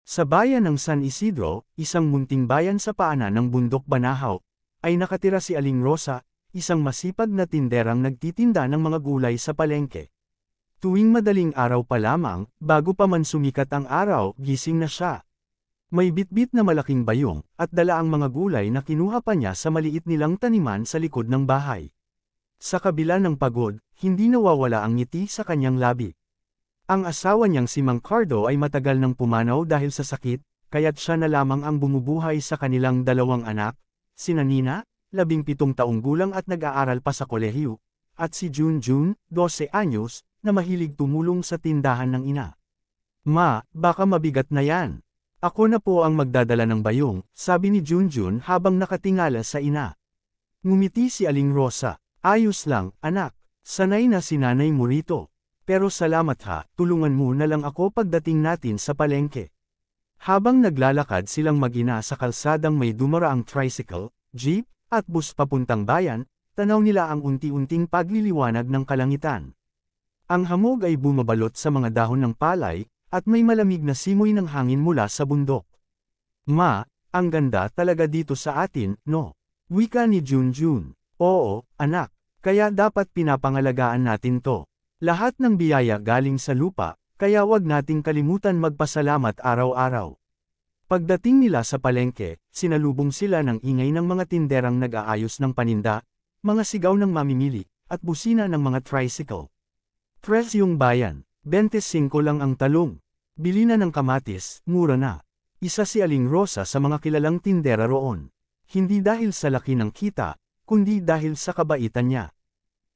Sa bayan ng San Isidro, isang munting bayan sa paanan ng bundok Banahaw, ay nakatira si Aling Rosa, isang masipag na tinderang nagtitinda ng mga gulay sa palengke. Tuwing madaling araw pa lamang, bago pa man sumikat ang araw, gising na siya. May bitbit na malaking bayong, at dala ang mga gulay na kinuha pa niya sa maliit nilang taniman sa likod ng bahay. Sa kabila ng pagod, hindi nawawala ang ngiti sa kanyang labi. Ang asawa niyang si Mang Cardo ay matagal nang pumanaw dahil sa sakit, kaya't siya na lamang ang bumubuhay sa kanilang dalawang anak, sina Nina, 17 taong gulang at nag-aaral pa sa kolehiyo, at si Junjun, 12 anyos, na mahilig tumulong sa tindahan ng ina. Ma, baka mabigat na yan. Ako na po ang magdadala ng bayong, sabi ni Junjun habang nakatingala sa ina. Ngumiti si Aling Rosa, ayos lang, anak, sanay na si nanay mo rito. Pero salamat ha, tulungan mo na lang ako pagdating natin sa palengke. Habang naglalakad silang mag-ina sa kalsadang may dumaraang tricycle, jeep, at bus papuntang bayan, tanaw nila ang unti-unting pagliliwanag ng kalangitan. Ang hamog ay bumabalot sa mga dahon ng palay, at may malamig na simoy ng hangin mula sa bundok. Ma, ang ganda talaga dito sa atin, no? Wika ni Junjun. Oo, anak, kaya dapat pinapangalagaan natin to. Lahat ng biyaya galing sa lupa, kaya wag nating kalimutan magpasalamat araw-araw. Pagdating nila sa palengke, sinalubong sila ng ingay ng mga tinderang nag-aayos ng paninda, mga sigaw ng mamimili, at busina ng mga tricycle. Presyong bayan, 25 lang ang talong. Bili na ng kamatis, mura na. Isa si Aling Rosa sa mga kilalang tindera roon. Hindi dahil sa laki ng kita, kundi dahil sa kabaitan niya.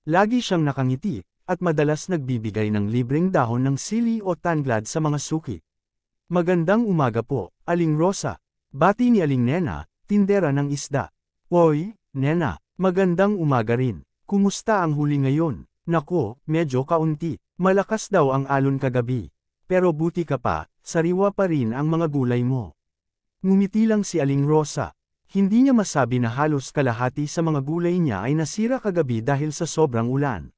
Lagi siyang nakangiti, at madalas nagbibigay ng libreng dahon ng sili o tanglad sa mga suki. Magandang umaga po, Aling Rosa. Bati ni Aling Nena, tindera ng isda. Oy, Nena, magandang umaga rin. Kumusta ang huli ngayon? Nako, medyo kaunti. Malakas daw ang alon kagabi. Pero buti ka pa, sariwa pa rin ang mga gulay mo. Ngumiti lang si Aling Rosa. Hindi niya masabi na halos kalahati sa mga gulay niya ay nasira kagabi dahil sa sobrang ulan.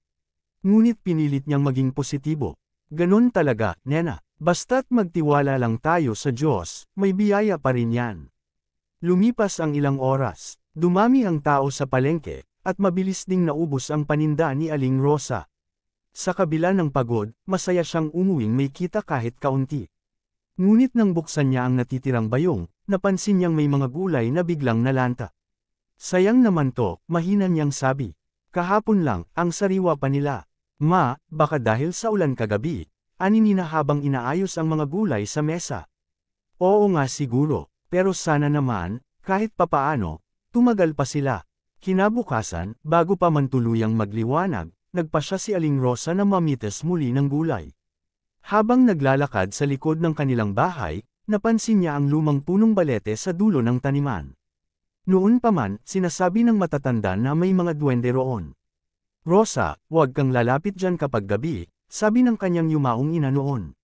Ngunit pinilit niyang maging positibo. Ganon talaga, Nena. Basta't magtiwala lang tayo sa Diyos, may biyaya pa rin yan. Lumipas ang ilang oras. Dumami ang tao sa palengke, at mabilis ding naubos ang paninda ni Aling Rosa. Sa kabila ng pagod, masaya siyang umuwing may kita kahit kaunti. Ngunit nang buksan niya ang natitirang bayong, napansin niyang may mga gulay na biglang nalanta. Sayang naman to, mahina niyang sabi. Kahapon lang, ang sariwa pa nila. Ma, baka dahil sa ulan kagabi, ani Nina habang inaayos ang mga gulay sa mesa. Oo nga siguro, pero sana naman, kahit papaano, tumagal pa sila. Kinabukasan, bago pa man tuluyang magliwanag, nagpasya si Aling Rosa na mamitas muli ng gulay. Habang naglalakad sa likod ng kanilang bahay, napansin niya ang lumang punong balete sa dulo ng taniman. Noon pa man, sinasabi ng matatanda na may mga duwende roon. Rosa, huwag kang lalapit dyan kapag gabi, sabi ng kanyang yumaong ina noon.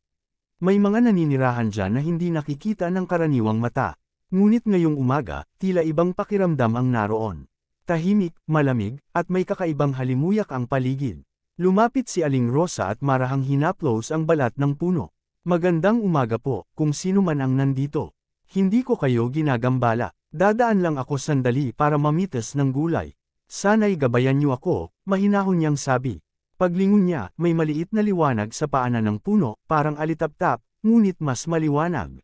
May mga naninirahan dyan na hindi nakikita ng karaniwang mata. Ngunit ngayong umaga, tila ibang pakiramdam ang naroon. Tahimik, malamig, at may kakaibang halimuyak ang paligid. Lumapit si Aling Rosa at marahang hinaplos ang balat ng puno. Magandang umaga po, kung sino man ang nandito. Hindi ko kayo ginagambala. Dadaan lang ako sandali para mamitas ng gulay. Sana'y gabayan niyo ako, mahinahon niyang sabi. Paglingon niya, may maliit na liwanag sa paanan ng puno, parang alitap-tap, ngunit mas maliwanag.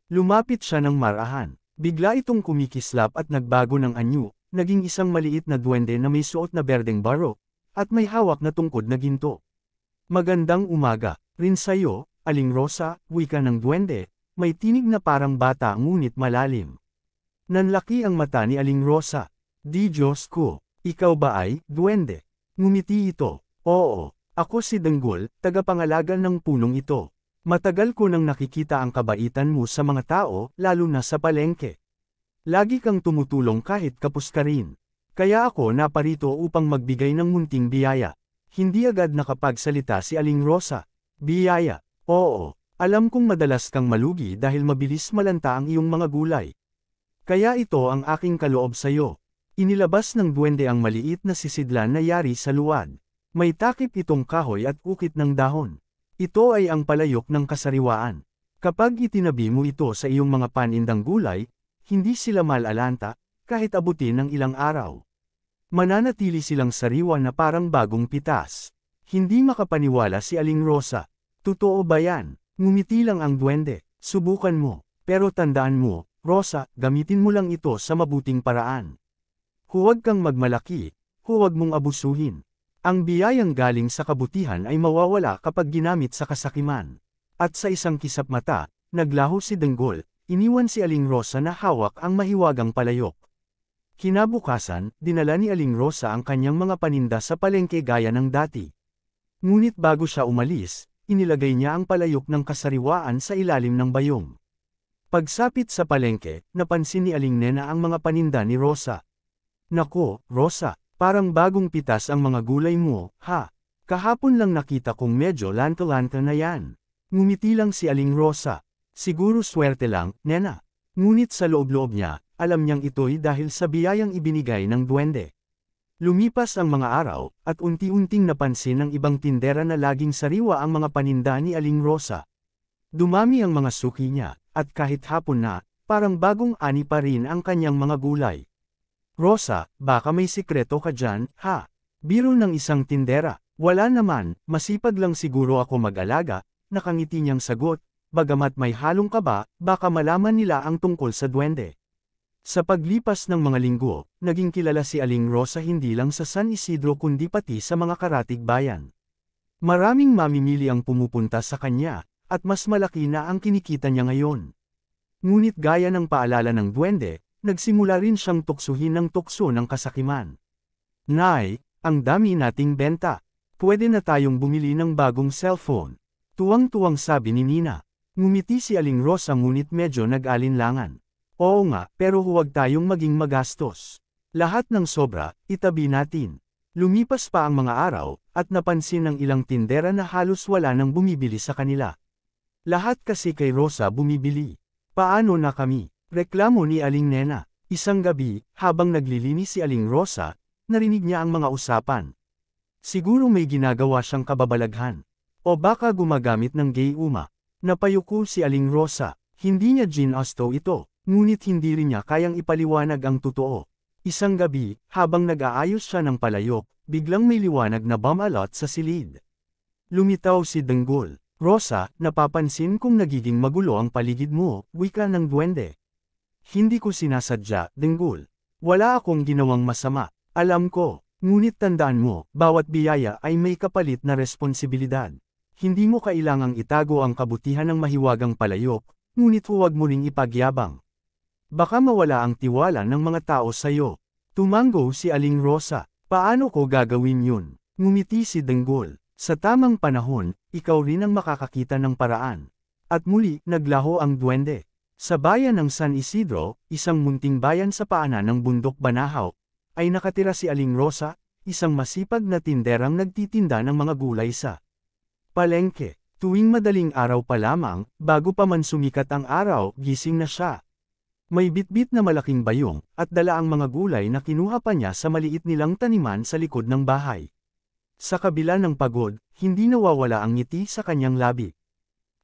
Lumapit siya ng marahan. Bigla itong kumikislap at nagbago ng anyo, naging isang maliit na duwende na may suot na berdeng barok, at may hawak na tungkod na ginto. Magandang umaga, rin sa'yo, Aling Rosa, wika ng duwende, may tinig na parang bata ngunit malalim. Nanlaki ang mata ni Aling Rosa. Di Diyos ko, ikaw ba ay, duwende? Ngumiti ito. Oo, ako si Danggol, tagapangalaga ng punong ito. Matagal ko nang nakikita ang kabaitan mo sa mga tao, lalo na sa palengke. Lagi kang tumutulong kahit kapos ka rin. Kaya ako naparito upang magbigay ng munting biyaya. Hindi agad nakapagsalita si Aling Rosa. Biyaya, oo, alam kong madalas kang malugi dahil mabilis malanta ang iyong mga gulay. Kaya ito ang aking kaloob sa'yo. Inilabas ng duwende ang maliit na sisidlan na yari sa luwad. May takip itong kahoy at ukit ng dahon. Ito ay ang palayok ng kasariwaan. Kapag itinabi mo ito sa iyong mga panindang gulay, hindi sila malalanta, kahit abutin ng ilang araw. Mananatili silang sariwa na parang bagong pitas. Hindi makapaniwala si Aling Rosa. Totoo ba yan? Ngumiti lang ang duwende. Subukan mo. Pero tandaan mo, Rosa, gamitin mo lang ito sa mabuting paraan. Huwag kang magmalaki, huwag mong abusuhin. Ang biyayang galing sa kabutihan ay mawawala kapag ginamit sa kasakiman. At sa isang kisap mata, naglaho si Denggol, iniwan si Aling Rosa na hawak ang mahiwagang palayok. Kinabukasan, dinala ni Aling Rosa ang kanyang mga paninda sa palengke gaya ng dati. Ngunit bago siya umalis, inilagay niya ang palayok ng kasariwaan sa ilalim ng bayong. Pagsapit sa palengke, napansin ni Aling Nena ang mga paninda ni Rosa. Nako, Rosa, parang bagong pitas ang mga gulay mo, ha? Kahapon lang nakita kong medyo lanta-lanta na yan. Ngumiti lang si Aling Rosa. Siguro swerte lang, Nena. Ngunit sa loob-loob niya, alam niyang ito'y dahil sa biyayang ibinigay ng duwende. Lumipas ang mga araw, at unti-unting napansin ng ibang tindera na laging sariwa ang mga paninda ni Aling Rosa. Dumami ang mga suki niya, at kahit hapon na, parang bagong ani pa rin ang kanyang mga gulay. Rosa, baka may sikreto ka dyan, ha? Biro ng isang tindera. Wala naman, masipag lang siguro ako mag-alaga, nakangiti niyang sagot, bagamat may halong kaba, baka malaman nila ang tungkol sa duwende. Sa paglipas ng mga linggo, naging kilala si Aling Rosa hindi lang sa San Isidro kundi pati sa mga karatig bayan. Maraming mamimili ang pumupunta sa kanya, at mas malaki na ang kinikita niya ngayon. Ngunit gaya ng paalala ng duwende, nagsimula rin siyang tuksuhin ng tukso ng kasakiman. Nay, ang dami nating benta. Pwede na tayong bumili ng bagong cellphone. Tuwang-tuwang sabi ni Nina. Ngumiti si Aling Rosa ngunit medyo nag-alinlangan. Oo nga, pero huwag tayong maging magastos. Lahat ng sobra, itabi natin. Lumipas pa ang mga araw, at napansin ng ilang tindera na halos wala nang bumibili sa kanila. Lahat kasi kay Rosa bumibili. Paano na kami? Reklamo ni Aling Nena. Isang gabi, habang naglilinis si Aling Rosa, narinig niya ang mga usapan. Siguro may ginagawa siyang kababalaghan. O baka gumagamit ng gayuma. Napayuko si Aling Rosa. Hindi niya ginasto ito, ngunit hindi rin niya kayang ipaliwanag ang totoo. Isang gabi, habang nag-aayos siya ng palayok, biglang may liwanag na bumalot sa silid. Lumitaw si Denggol. Rosa, napapansin kong nagiging magulo ang paligid mo, wika ng duwende. Hindi ko sinasadya, Denggol. Wala akong ginawang masama. Alam ko, ngunit tandaan mo, bawat biyaya ay may kapalit na responsibilidad. Hindi mo kailangang itago ang kabutihan ng mahiwagang palayok, ngunit huwag mo ring ipagyabang. Baka mawala ang tiwala ng mga tao sa'yo. Tumango si Aling Rosa. Paano ko gagawin yun? Ngumiti si Denggol. Sa tamang panahon, ikaw rin ang makakakita ng paraan. At muli, naglaho ang duwende. Sa bayan ng San Isidro, isang munting bayan sa paanan ng bundok Banahaw, ay nakatira si Aling Rosa, isang masipag na tinderang nagtitinda ng mga gulay sa palengke. Tuwing madaling araw pa lamang, bago pa man sumikat ang araw, gising na siya. May bitbit na malaking bayong, at dala ang mga gulay na kinuha pa niya sa maliit nilang taniman sa likod ng bahay. Sa kabila ng pagod, hindi nawawala ang ngiti sa kanyang labi.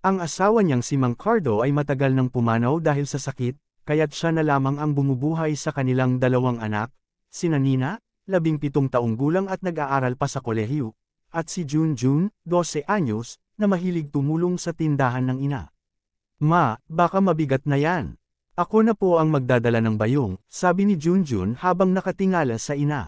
Ang asawa niyang si Mang Cardo ay matagal nang pumanaw dahil sa sakit, kaya't siya na lamang ang bumubuhay sa kanilang dalawang anak, sina Nina, 17 taong gulang at nag-aaral pa sa kolehiyo, at si Junjun, 12 anyos, na mahilig tumulong sa tindahan ng ina. Ma, baka mabigat na yan. Ako na po ang magdadala ng bayong, sabi ni Junjun habang nakatingala sa ina.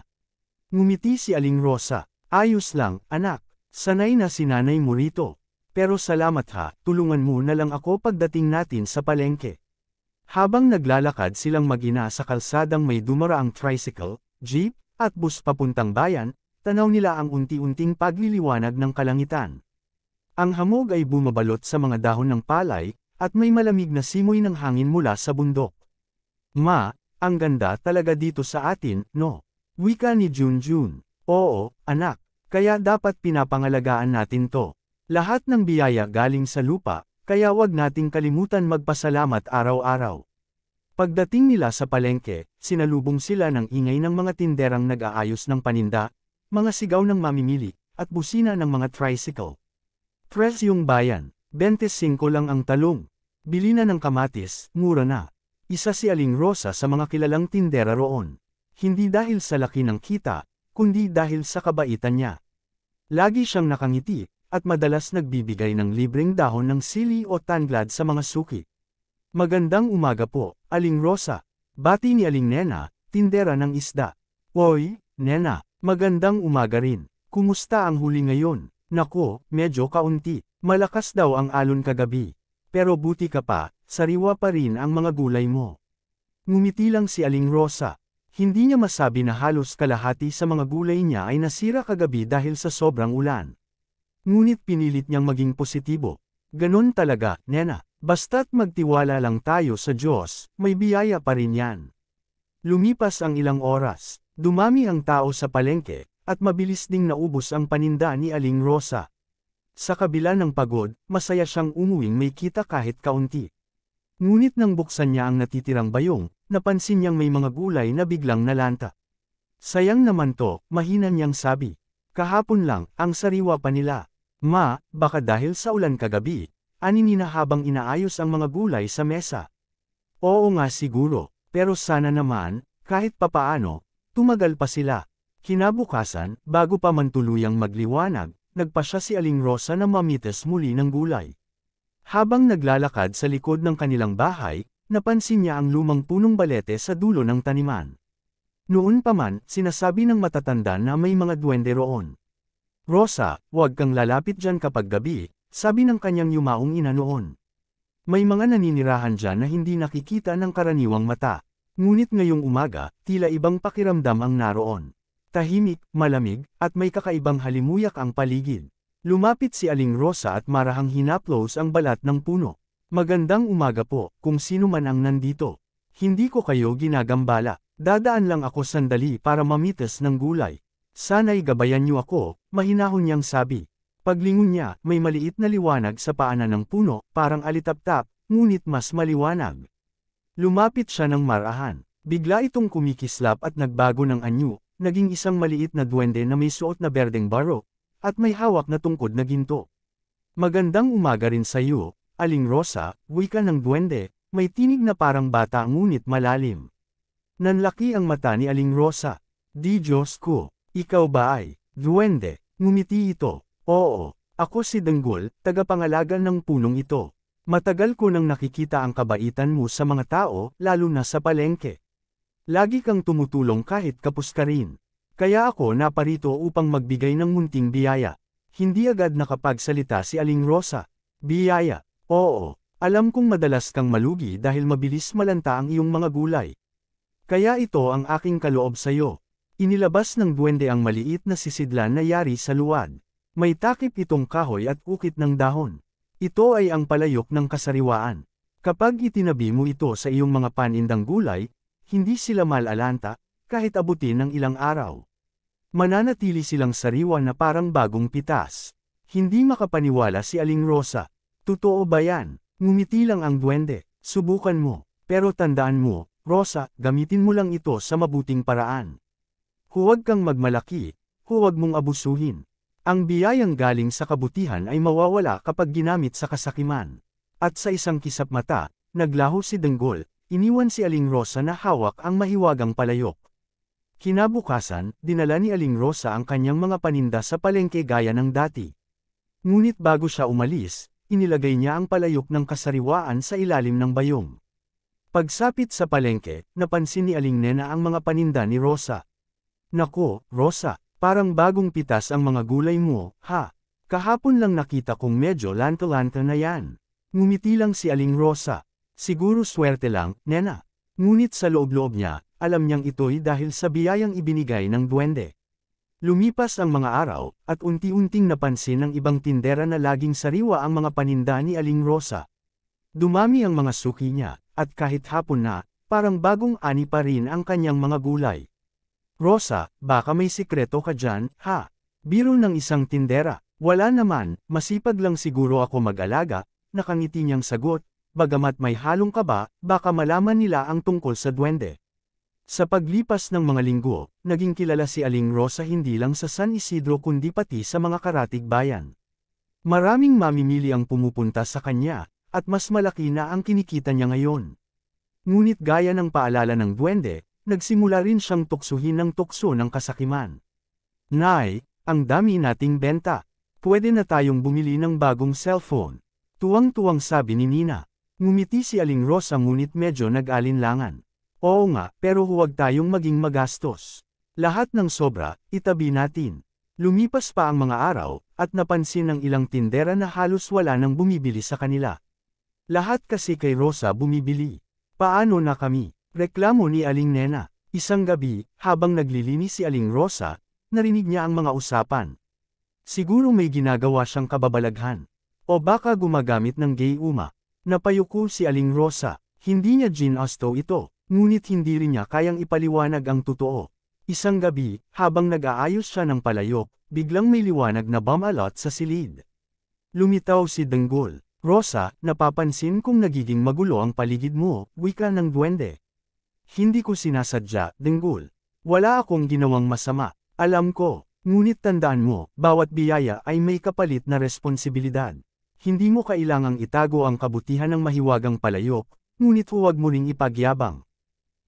Ngumiti si Aling Rosa. Ayos lang, anak. Sanay na si nanay mo rito. Pero salamat ha, tulungan mo na lang ako pagdating natin sa palengke. Habang naglalakad silang mag-ina sa kalsadang may dumaraang tricycle, jeep, at bus papuntang bayan, tanaw nila ang unti-unting pagliliwanag ng kalangitan. Ang hamog ay bumabalot sa mga dahon ng palay, at may malamig na simoy ng hangin mula sa bundok. Ma, ang ganda talaga dito sa atin, no? Wika ni Junjun. Oo, anak. Kaya dapat pinapangalagaan natin to. Lahat ng biyaya galing sa lupa, kaya wag nating kalimutan magpasalamat araw-araw. Pagdating nila sa palengke, sinalubong sila ng ingay ng mga tinderang nag-aayos ng paninda, mga sigaw ng mamimili, at busina ng mga tricycle. Presyong bayan, 25 lang ang talong. Bili na ng kamatis, mura na. Isa si Aling Rosa sa mga kilalang tindera roon. Hindi dahil sa laki ng kita, kundi dahil sa kabaitan niya. Lagi siyang nakangiti, at madalas nagbibigay ng libreng dahon ng sili o tanglad sa mga suki. Magandang umaga po, Aling Rosa. Bati ni Aling Nena, tindera ng isda. Oy, Nena, magandang umaga rin. Kumusta ang huli ngayon? Nako, medyo kaunti. Malakas daw ang alon kagabi. Pero buti ka pa, sariwa pa rin ang mga gulay mo. Ngumiti lang si Aling Rosa. Hindi niya masabi na halos kalahati sa mga gulay niya ay nasira kagabi dahil sa sobrang ulan. Ngunit pinilit niyang maging positibo. Ganon talaga, Nena. Basta't magtiwala lang tayo sa Diyos, may biyaya pa rin yan. Lumipas ang ilang oras. Dumami ang tao sa palengke, at mabilis ding naubos ang paninda ni Aling Rosa. Sa kabila ng pagod, masaya siyang umuwing may kita kahit kaunti. Ngunit nang buksan niya ang natitirang bayong, napansin niyang may mga gulay na biglang nalanta. Sayang naman to, mahina niyang sabi. Kahapon lang, ang sariwa pa nila. Ma, baka dahil sa ulan kagabi, anini na habang inaayos ang mga gulay sa mesa. Oo nga siguro, pero sana naman, kahit papaano, tumagal pa sila. Kinabukasan, bago pa man tuluyang magliwanag, nagpasya si Aling Rosa na mamitas muli ng gulay. Habang naglalakad sa likod ng kanilang bahay, napansin niya ang lumang punong balete sa dulo ng taniman. Noon pa man, sinasabi ng matatanda na may mga duwende roon. Rosa, huwag kang lalapit dyan kapag gabi, sabi ng kanyang yumaong ina noon. May mga naninirahan dyan na hindi nakikita ng karaniwang mata. Ngunit ngayong umaga, tila ibang pakiramdam ang naroon. Tahimik, malamig, at may kakaibang halimuyak ang paligid. Lumapit si Aling Rosa at marahang hinaplos ang balat ng puno. Magandang umaga po, kung sino man ang nandito. Hindi ko kayo ginagambala. Dadaan lang ako sandali para mamitas ng gulay. Sana'y gabayan niyo ako, mahinahon niyang sabi. Paglingon niya, may maliit na liwanag sa paanan ng puno, parang alitap-tap, ngunit mas maliwanag. Lumapit siya ng marahan. Bigla itong kumikislap at nagbago ng anyo. Naging isang maliit na duwende na may suot na berdeng barok, at may hawak na tungkod na ginto. Magandang umaga rin sa iyo, Aling Rosa, wika ng duwende, may tinig na parang bata ngunit malalim. Nanlaki ang mata ni Aling Rosa. Di Diyos ko, ikaw ba ay duwende? Ngumiti ito. Oo, ako si Danggol, tagapangalaga ng punong ito. Matagal ko nang nakikita ang kabaitan mo sa mga tao, lalo na sa palengke. Lagi kang tumutulong kahit kapos ka rin. Kaya ako naparito upang magbigay ng munting biyaya. Hindi agad nakapagsalita si Aling Rosa. Biyaya? Oo, alam kong madalas kang malugi dahil mabilis malanta ang iyong mga gulay. Kaya ito ang aking kaloob sa iyo. Inilabas ng duwende ang maliit na sisidlan na yari sa luwad. May takip itong kahoy at ukit ng dahon. Ito ay ang palayok ng kasariwaan. Kapag itinabi mo ito sa iyong mga panindang gulay, hindi sila malalanta, kahit abutin ng ilang araw. Mananatili silang sariwa na parang bagong pitas. Hindi makapaniwala si Aling Rosa. Totoo ba yan? Ngumiti lang ang duwende. Subukan mo. Pero tandaan mo, Rosa, gamitin mo lang ito sa mabuting paraan. Huwag kang magmalaki, huwag mong abusuhin. Ang biyayang galing sa kabutihan ay mawawala kapag ginamit sa kasakiman. At sa isang kisap mata, naglaho si Danggol. Iniwan si Aling Rosa na hawak ang mahiwagang palayok. Kinabukasan, dinala ni Aling Rosa ang kanyang mga paninda sa palengke gaya ng dati. Ngunit bago siya umalis, inilagay niya ang palayok ng kasariwaan sa ilalim ng bayong. Pagsapit sa palengke, napansin ni Aling Nena ang mga paninda ni Rosa. Nako, Rosa, parang bagong pitas ang mga gulay mo, ha? Kahapon lang nakita kong medyo lanta-lanta na yan. Ngumiti lang si Aling Rosa. Siguro swerte lang, Nena. Ngunit sa loob-loob niya, alam niyang ito'y dahil sa biyayang ibinigay ng duwende. Lumipas ang mga araw, at unti-unting napansin ng ibang tindera na laging sariwa ang mga paninda ni Aling Rosa. Dumami ang mga suki niya, at kahit hapon na, parang bagong ani pa rin ang kanyang mga gulay. Rosa, baka may sikreto ka dyan, ha? Biro ng isang tindera. Wala naman, masipag lang siguro ako mag-alaga, nakangiti niyang sagot. Bagamat may halong kaba, baka malaman nila ang tungkol sa duwende. Sa paglipas ng mga linggo, naging kilala si Aling Rosa hindi lang sa San Isidro kundi pati sa mga karatig bayan. Maraming mamimili ang pumupunta sa kanya, at mas malaki na ang kinikita niya ngayon. Ngunit gaya ng paalala ng duwende, nagsimula rin siyang tuksuhin ng tukso ng kasakiman. Nay, ang dami nating benta. Pwede na tayong bumili ng bagong cellphone. Tuwang-tuwang sabi ni Nina. Ngumiti si Aling Rosa ngunit medyo nag-alinlangan. Oo nga, pero huwag tayong maging magastos. Lahat ng sobra, itabi natin. Lumipas pa ang mga araw, at napansin ng ilang tindera na halos wala nang bumibili sa kanila. Lahat kasi kay Rosa bumibili. Paano na kami? Reklamo ni Aling Nena. Isang gabi, habang naglilinis si Aling Rosa, narinig niya ang mga usapan. Siguro may ginagawa siyang kababalaghan. O baka gumagamit ng gayuma. Napayuko si Aling Rosa. Hindi niya ginasto ito, ngunit hindi rin niya kayang ipaliwanag ang totoo. Isang gabi, habang nag-aayos siya ng palayok, biglang may liwanag na bumalot sa silid. Lumitaw si Denggol. Rosa, napapansin kong nagiging magulo ang paligid mo, wika ng duwende. Hindi ko sinasadya, Denggol. Wala akong ginawang masama. Alam ko, ngunit tandaan mo, bawat biyaya ay may kapalit na responsibilidad. Hindi mo kailangang itago ang kabutihan ng mahiwagang palayok, ngunit huwag mo ring ipagyabang.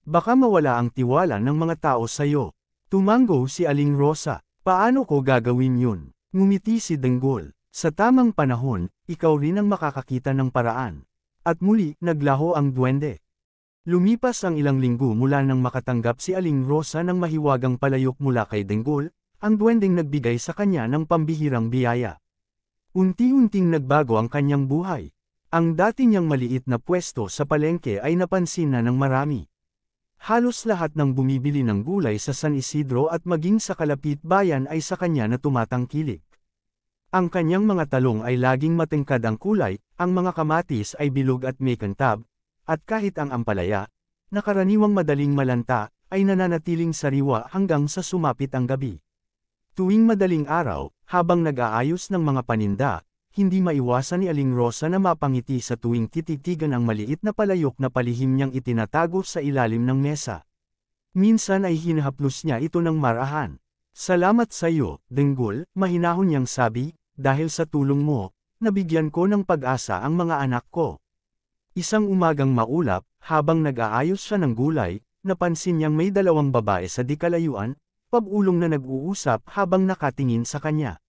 Baka mawala ang tiwala ng mga tao sa'yo. Tumango si Aling Rosa. Paano ko gagawin yun? Ngumiti si Denggol. Sa tamang panahon, ikaw rin ang makakakita ng paraan. At muli, naglaho ang duwende. Lumipas ang ilang linggo mula nang makatanggap si Aling Rosa ng mahiwagang palayok mula kay Denggol, ang duwendeng nagbigay sa kanya ng pambihirang biyaya. Unti-unting nagbago ang kanyang buhay. Ang dati niyang maliit na pwesto sa palengke ay napansin na ng marami. Halos lahat ng bumibili ng gulay sa San Isidro at maging sa kalapit bayan ay sa kanya na tumatangkilik. Ang kanyang mga talong ay laging matingkad ang kulay, ang mga kamatis ay bilog at may kantab, at kahit ang ampalaya, na karaniwang madaling malanta, ay nananatiling sariwa hanggang sa sumapit ang gabi. Tuwing madaling araw, habang nag-aayos ng mga paninda, hindi maiwasan ni Aling Rosa na mapangiti sa tuwing tititigan ang maliit na palayok na palihim niyang itinatago sa ilalim ng mesa. Minsan ay hinahaplos niya ito ng marahan. Salamat sa iyo, Denggol, mahinahon niyang sabi, dahil sa tulong mo, nabigyan ko ng pag-asa ang mga anak ko. Isang umagang maulap, habang nag-aayos siya ng gulay, napansin niyang may dalawang babae sa di kalayuan, pag-ulong na nag-uusap habang nakatingin sa kanya.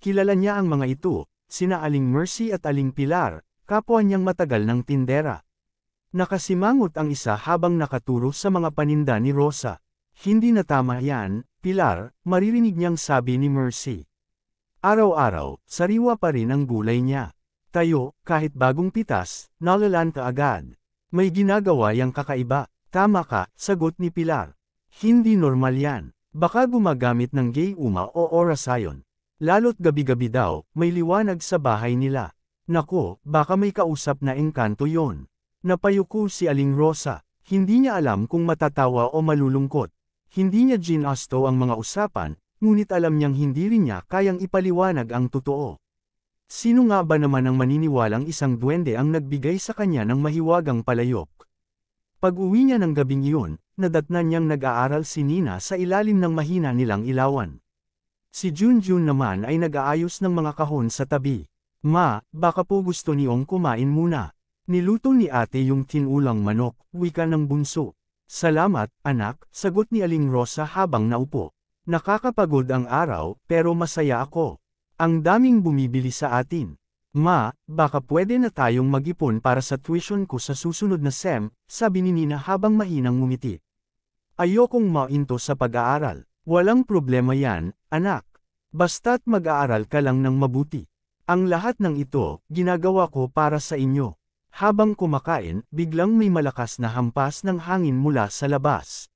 Kilala niya ang mga ito. Sina Aling Mercy at Aling Pilar, kapwa niyang matagal ng tindera. Nakasimangot ang isa habang nakaturo sa mga paninda ni Rosa. Hindi na tama yan, Pilar, maririnig niyang sabi ni Mercy. Araw-araw, sariwa pa rin ang gulay niya. Tayo, kahit bagong pitas, nalalanta agad. May ginagawa yang kakaiba. Tama ka, sagot ni Pilar. Hindi normal yan. Baka gumagamit ng gayuma o orasayon. Lalo't gabi-gabi daw, may liwanag sa bahay nila. Nako, baka may kausap na engkanto yon. Napayuko si Aling Rosa. Hindi niya alam kung matatawa o malulungkot. Hindi niya ginasto ang mga usapan, ngunit alam niyang hindi rin niya kayang ipaliwanag ang totoo. Sino nga ba naman ang maniniwalang isang duwende ang nagbigay sa kanya ng mahiwagang palayok? Pag-uwi niya ng gabing iyon, nadatnan niyang nag-aaral si Nina sa ilalim ng mahina nilang ilawan. Si Junjun naman ay nag-aayos ng mga kahon sa tabi. Ma, baka po gusto niyong kumain muna. Niluto ni ate yung tinulang manok, wika ng bunso. Salamat, anak, sagot ni Aling Rosa habang naupo. Nakakapagod ang araw, pero masaya ako. Ang daming bumibili sa atin. Ma, baka pwede na tayong mag-ipon para sa tuition ko sa susunod na SEM, sabi ni Nina habang mahinang ngumiti. Ayokong mainto sa pag-aaral. Walang problema yan, anak. Basta't mag-aaral ka lang ng mabuti. Ang lahat ng ito, ginagawa ko para sa inyo. Habang kumakain, biglang may malakas na hampas ng hangin mula sa labas.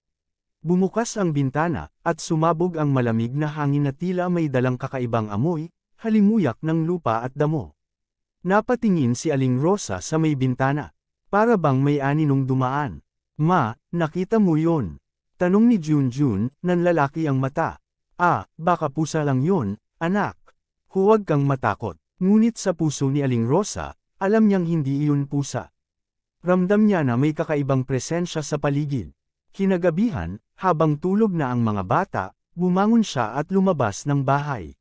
Bumukas ang bintana, at sumabog ang malamig na hangin na tila may dalang kakaibang amoy, halimuyak ng lupa at damo. Napatingin si Aling Rosa sa may bintana. Para bang may aninong dumaan. Ma, nakita mo yon? Tanong ni Junjun, nanlalaki ang mata. Baka pusa lang yon, anak. Huwag kang matakot. Ngunit sa puso ni Aling Rosa, alam niyang hindi iyon pusa. Ramdam niya na may kakaibang presensya sa paligid. Kinagabihan, habang tulog na ang mga bata, bumangon siya at lumabas ng bahay.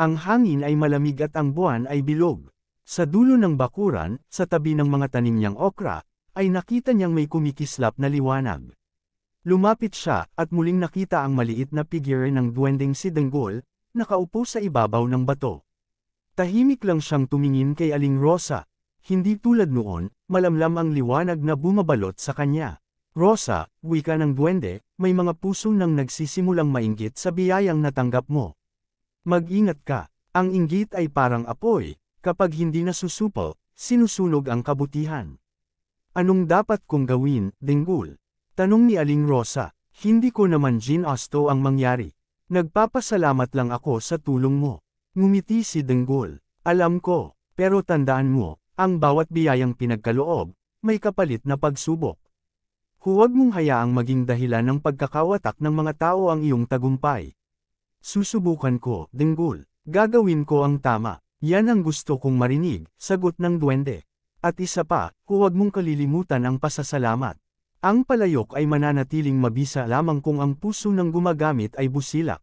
Ang hangin ay malamig at ang buwan ay bilog. Sa dulo ng bakuran, sa tabi ng mga tanim niyang okra, ay nakita niyang may kumikislap na liwanag. Lumapit siya, at muling nakita ang maliit na figure ng duwendeng si Denggol, nakaupo sa ibabaw ng bato. Tahimik lang siyang tumingin kay Aling Rosa. Hindi tulad noon, malamlam ang liwanag na bumabalot sa kanya. Rosa, wika ng duwende, may mga puso nang nagsisimulang mainggit sa biyayang natanggap mo. Mag-ingat ka, ang inggit ay parang apoy, kapag hindi nasusupol, sinusunog ang kabutihan. Anong dapat kong gawin, Denggol? Tanong ni Aling Rosa. Hindi ko naman ginasto ang mangyari. Nagpapasalamat lang ako sa tulong mo. Ngumiti si Denggol. Alam ko, pero tandaan mo, ang bawat biyayang pinagkaloob, may kapalit na pagsubok. Huwag mong hayaang maging dahilan ng pagkakawatak ng mga tao ang iyong tagumpay. Susubukan ko, Denggol. Gagawin ko ang tama. Yan ang gusto kong marinig, sagot ng duwende. At isa pa, huwag mong kalilimutan ang pasasalamat. Ang palayok ay mananatiling mabisa lamang kung ang puso ng gumagamit ay busilak.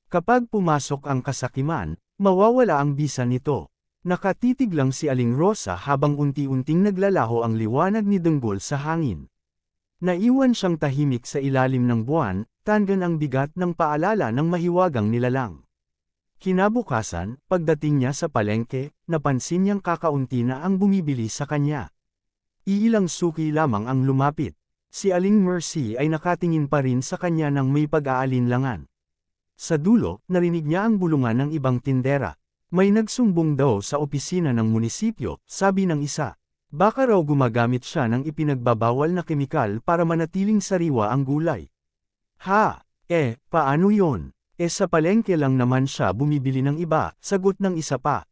Kapag pumasok ang kasakiman, mawawala ang bisa nito. Nakatitig lang si Aling Rosa habang unti-unting naglalaho ang liwanag ni Denggol sa hangin. Naiwan siyang tahimik sa ilalim ng buwan, tangan ang bigat ng paalala ng mahiwagang nilalang. Kinabukasan, pagdating niya sa palengke, napansin niyang kakaunti na ang bumibili sa kanya. Iilang suki lamang ang lumapit. Si Aling Mercy ay nakatingin pa rin sa kanya ng may pag-aalinlangan. Sa dulo, narinig niya ang bulungan ng ibang tindera. May nagsumbong daw sa opisina ng munisipyo, sabi ng isa. Baka raw gumagamit siya ng ipinagbabawal na kemikal para manatiling sariwa ang gulay. Ha? Paano yon? Sa palengke lang naman siya bumibili ng iba, sagot ng isa pa.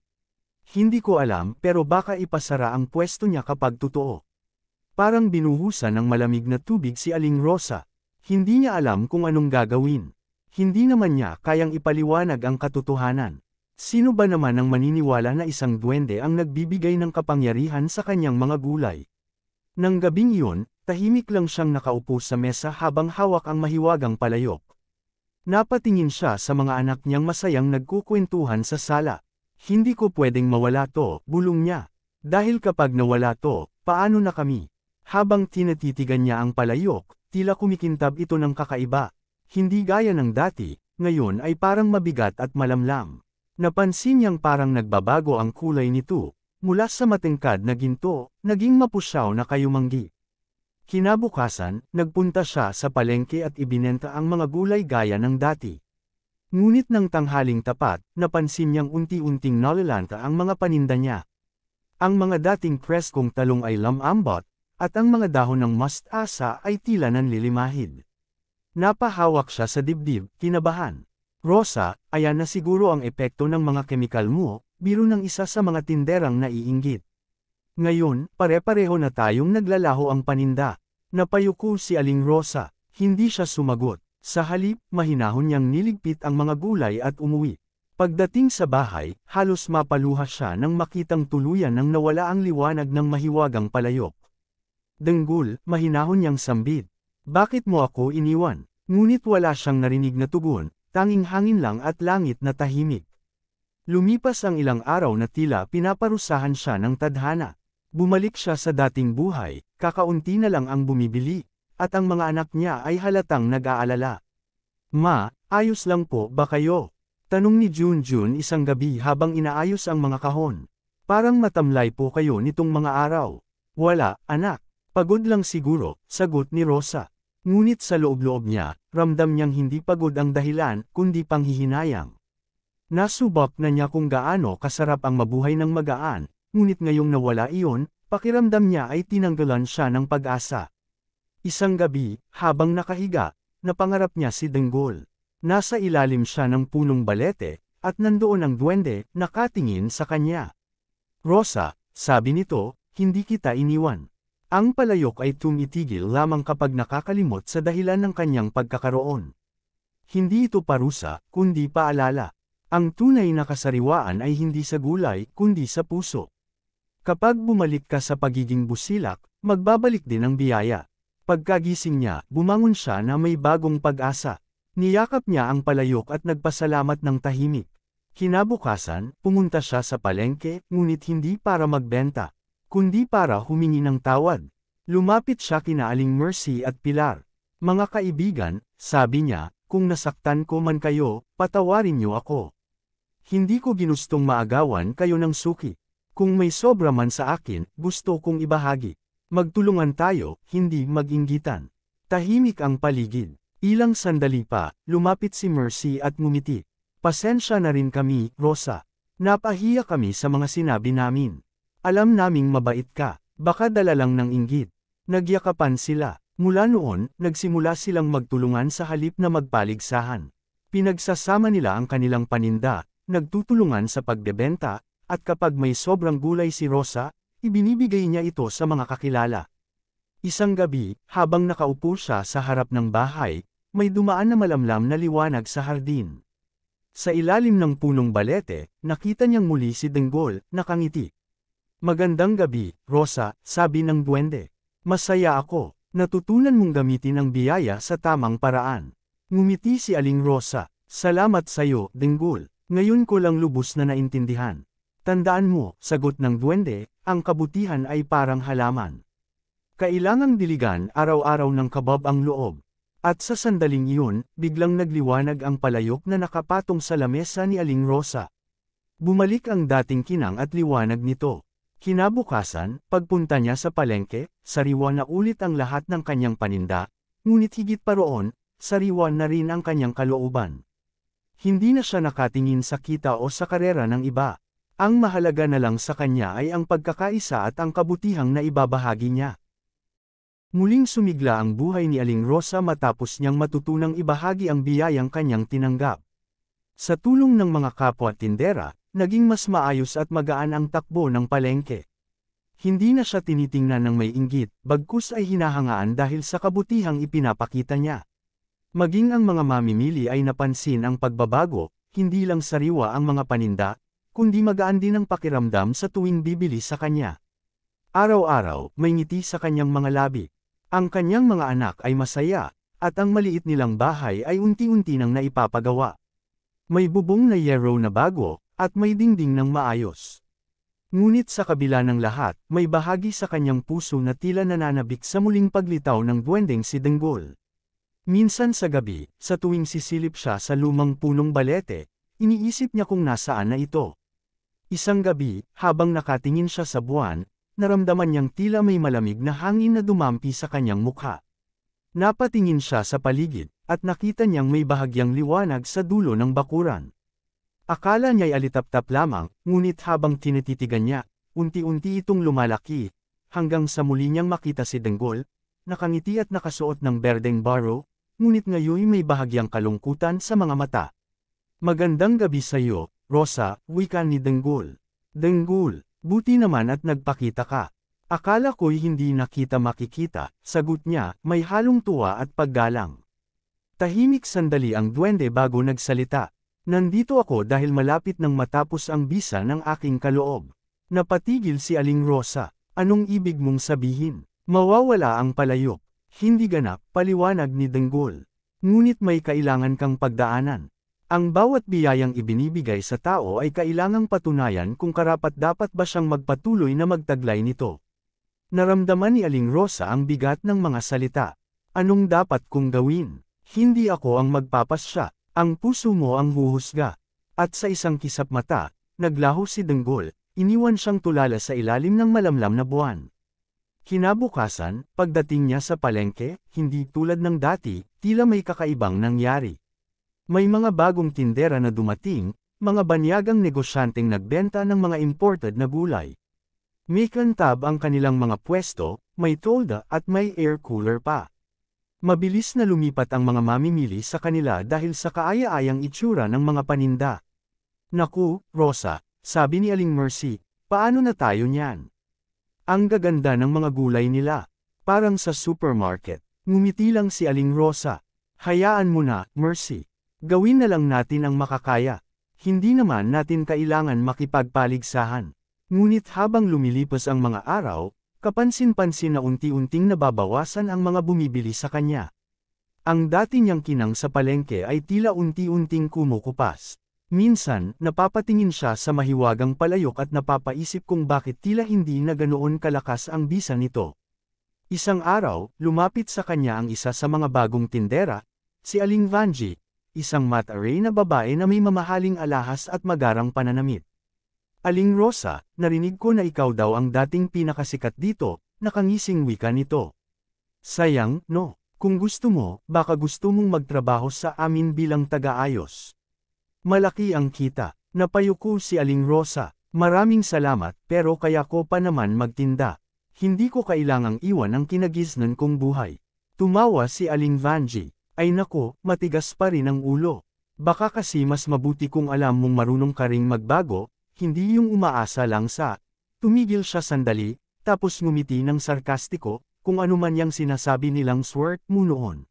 Hindi ko alam pero baka ipasara ang pwesto niya kapag totoo. Parang binuhusan ng malamig na tubig si Aling Rosa. Hindi niya alam kung anong gagawin. Hindi naman niya kayang ipaliwanag ang katotohanan. Sino ba naman ang maniniwala na isang duwende ang nagbibigay ng kapangyarihan sa kanyang mga gulay? Nang gabing iyon, tahimik lang siyang nakaupo sa mesa habang hawak ang mahiwagang palayok. Napatingin siya sa mga anak niyang masayang nagkukwentuhan sa sala. Hindi ko pwedeng mawala to, bulong niya. Dahil kapag nawala to, paano na kami? Habang tinatitigan niya ang palayok, tila kumikintab ito ng kakaiba. Hindi gaya ng dati, ngayon ay parang mabigat at malamlam. Napansin niyang parang nagbabago ang kulay nito, mula sa matingkad na ginto, naging mapusyaw na kayumanggi. Kinabukasan, nagpunta siya sa palengke at ibinenta ang mga gulay gaya ng dati. Ngunit ng tanghaling tapat, napansin niyang unti-unting nalalanta ang mga paninda niya. Ang mga dating preskong talong ay lamambot, at ang mga dahon ng mustasa ay tila nanlilimahid. Napahawak siya sa dibdib, kinabahan. Rosa, ayan na siguro ang epekto ng mga kemikal mo, biro ng isa sa mga tinderang naiinggit. Ngayon, pare-pareho na tayong naglalaho ang paninda. Napayuko si Aling Rosa, hindi siya sumagot. Sa halip, mahinahon niyang niligpit ang mga gulay at umuwi. Pagdating sa bahay, halos mapaluha siya nang makitang tuluyan nang nawala ang liwanag ng mahiwagang palayok. Denggol, mahinahon niyang sambit. Bakit mo ako iniwan? Ngunit wala siyang narinig na tugon, tanging hangin lang at langit na tahimik. Lumipas ang ilang araw na tila pinaparusahan siya ng tadhana. Bumalik siya sa dating buhay, kakaunti na lang ang bumibili, at ang mga anak niya ay halatang nag-aalala. Ma, ayos lang po ba kayo? Tanong ni Junjun isang gabi habang inaayos ang mga kahon. Parang matamlay po kayo nitong mga araw. Wala, anak. Pagod lang siguro, sagot ni Rosa. Ngunit sa loob-loob niya, ramdam niyang hindi pagod ang dahilan, kundi panghihinayang. Nasubok na niya kung gaano kasarap ang mabuhay ng magaan, ngunit ngayong nawala iyon, pakiramdam niya ay tinanggalan siya ng pag-asa. Isang gabi, habang nakahiga, napangarap niya si Denggol. Nasa ilalim siya ng punong balete, at nandoon ang duwende, nakatingin sa kanya. Rosa, sabi nito, hindi kita iniwan. Ang palayok ay tumitigil lamang kapag nakakalimot sa dahilan ng kanyang pagkakaroon. Hindi ito parusa, kundi paalala. Ang tunay na kasariwaan ay hindi sa gulay, kundi sa puso. Kapag bumalik ka sa pagiging busilak, magbabalik din ang biyaya. Pagkagising niya, bumangon siya na may bagong pag-asa. Niyakap niya ang palayok at nagpasalamat ng tahimik. Kinabukasan, pumunta siya sa palengke, ngunit hindi para magbenta, kundi para humingi ng tawad. Lumapit siya kina Aling Mercy at Pilar. Mga kaibigan, sabi niya, kung nasaktan ko man kayo, patawarin niyo ako. Hindi ko ginustong maagawan kayo ng suki. Kung may sobra man sa akin, gusto kong ibahagi. Magtulungan tayo, hindi mag-inggitan. Tahimik ang paligid. Ilang sandali pa, lumapit si Mercy at ngumiti. Pasensya na rin kami, Rosa. Napahiya kami sa mga sinabi namin. Alam naming mabait ka, baka dala lang ng inggit. Nagyakapan sila. Mula noon, nagsimula silang magtulungan sa halip na magpaligsahan. Pinagsasama nila ang kanilang paninda, nagtutulungan sa pagbebenta, at kapag may sobrang gulay si Rosa, ibinibigay niya ito sa mga kakilala. Isang gabi, habang nakaupo siya sa harap ng bahay, may dumaan na malamlam na liwanag sa hardin. Sa ilalim ng punong balete, nakita niyang muli si Denggol, nakangiti. Magandang gabi, Rosa, sabi ng duwende. Masaya ako, natutunan mong gamitin ang biyaya sa tamang paraan. Ngumiti si Aling Rosa. Salamat sayo, Denggol. Ngayon ko lang lubos na naintindihan. Tandaan mo, sagot ng duwende, ang kabutihan ay parang halaman. Kailangang diligan araw-araw ng kabab ang loob. At sa sandaling iyon, biglang nagliwanag ang palayok na nakapatong sa lamesa ni Aling Rosa. Bumalik ang dating kinang at liwanag nito. Kinabukasan, pagpunta niya sa palengke, sariwa na ulit ang lahat ng kanyang paninda, ngunit higit pa roon, sariwa na rin ang kanyang kalooban. Hindi na siya nakatingin sa kita o sa karera ng iba. Ang mahalaga na lang sa kanya ay ang pagkakaisa at ang kabutihang na ibabahagi niya. Muling sumigla ang buhay ni Aling Rosa matapos niyang matutunang ibahagi ang biyayang kanyang tinanggap. Sa tulong ng mga kapwa tindera, naging mas maayos at magaan ang takbo ng palengke. Hindi na siya tinitingnan ng may inggit, bagkus ay hinahangaan dahil sa kabutihang ipinapakita niya. Maging ang mga mamimili ay napansin ang pagbabago, hindi lang sariwa ang mga paninda, kundi magaan din ang pakiramdam sa tuwing bibili sa kanya. Araw-araw, may ngiti sa kanyang mga labi. Ang kanyang mga anak ay masaya, at ang maliit nilang bahay ay unti-unti nang naipapagawa. May bubong na yero na bago, at may dingding ng maayos. Ngunit sa kabila ng lahat, may bahagi sa kanyang puso na tila nananabik sa muling paglitaw ng duwendeng si Denggol. Minsan sa gabi, sa tuwing sisilip siya sa lumang punong balete, iniisip niya kung nasaan na ito. Isang gabi, habang nakatingin siya sa buwan, naramdaman niyang tila may malamig na hangin na dumampi sa kanyang mukha. Napatingin siya sa paligid, at nakita niyang may bahagyang liwanag sa dulo ng bakuran. Akala niya'y alitap-tap lamang, ngunit habang tinititigan niya, unti-unti itong lumalaki, hanggang sa muli niyang makita si Denggol, nakangiti at nakasuot ng berdeng baro, ngunit ngayon may bahagyang kalungkutan sa mga mata. Magandang gabi sa iyo, Rosa, wika ni Denggol. Denggol, buti naman at nagpakita ka. Akala ko'y hindi na kita makikita, sagot niya, may halong tuwa at paggalang. Tahimik sandali ang duwende bago nagsalita. Nandito ako dahil malapit nang matapos ang bisa ng aking kaloob. Napatigil si Aling Rosa. Anong ibig mong sabihin? Mawawala ang palayok. Hindi ganap, paliwanag ni Denggol. Ngunit may kailangan kang pagdaanan. Ang bawat biyayang ibinibigay sa tao ay kailangang patunayan kung karapat-dapat ba siyang magpatuloy na magtaglay nito. Naramdaman ni Aling Rosa ang bigat ng mga salita. Anong dapat kong gawin? Hindi ako ang magpapasya. Ang puso mo ang huhusga. At sa isang kisap mata, naglaho si Denggol, iniwan siyang tulala sa ilalim ng malamlam na buwan. Kinabukasan, pagdating niya sa palengke, hindi tulad ng dati, tila may kakaibang nangyari. May mga bagong tindera na dumating, mga banyagang negosyanteng nagbenta ng mga imported na gulay. May kantab ang kanilang mga pwesto, may tolda at may air cooler pa. Mabilis na lumipat ang mga mamimili sa kanila dahil sa kaaya-ayang itsura ng mga paninda. Naku, Rosa, sabi ni Aling Mercy, paano na tayo niyan? Ang gaganda ng mga gulay nila. Parang sa supermarket. Ngumiti lang si Aling Rosa. Hayaan mo na, Mercy. Gawin na lang natin ang makakaya. Hindi naman natin kailangan makipagpaligsahan. Ngunit habang lumilipas ang mga araw, kapansin-pansin na unti-unting nababawasan ang mga bumibili sa kanya. Ang dati niyang kinang sa palengke ay tila unti-unting kumukupas. Minsan, napapatingin siya sa mahiwagang palayok at napapaisip kung bakit tila hindi na ganoon kalakas ang bisa nito. Isang araw, lumapit sa kanya ang isa sa mga bagong tindera, si Aling Vanji, isang mataray na babae na may mamahaling alahas at magarang pananamit. Aling Rosa, narinig ko na ikaw daw ang dating pinakasikat dito, nakangising wika nito. Sayang, no. Kung gusto mo, baka gusto mong magtrabaho sa amin bilang taga-ayos. Malaki ang kita. Napayuko si Aling Rosa. Maraming salamat pero kaya ko pa naman magtinda. Hindi ko kailangang iwan ang kinagisnan kong buhay. Tumawa si Aling Vanji. Ay nako, matigas pa rin ang ulo. Baka kasi mas mabuti kung alam mong marunong ka ring magbago, hindi yung umaasa lang sa. Tumigil siya sandali, tapos ngumiti ng sarkastiko, kung ano man yang sinasabi nilang swert mo noon.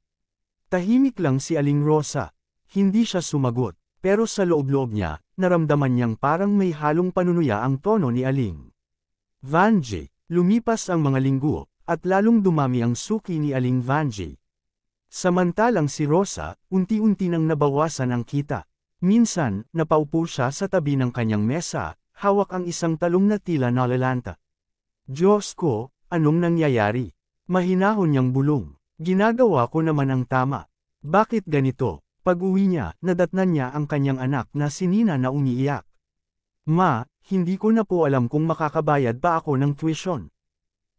Tahimik lang si Aling Rosa. Hindi siya sumagot. Pero sa loob-loob niya, naramdaman niyang parang may halong panunuya ang tono ni Aling Vanji. Lumipas ang mga linggo, at lalong dumami ang suki ni Aling Vanji. Samantalang si Rosa, unti-unti nang nabawasan ang kita. Minsan, napaupo siya sa tabi ng kanyang mesa, hawak ang isang talong na tila nalalanta. Diyos ko, anong nangyayari? Mahinahon niyang bulong. Ginagawa ko naman ang tama. Bakit ganito? Pag-uwi niya, nadatnan niya ang kanyang anak na si Nina na umiiyak. Ma, hindi ko na po alam kung makakabayad pa ako ng tuition.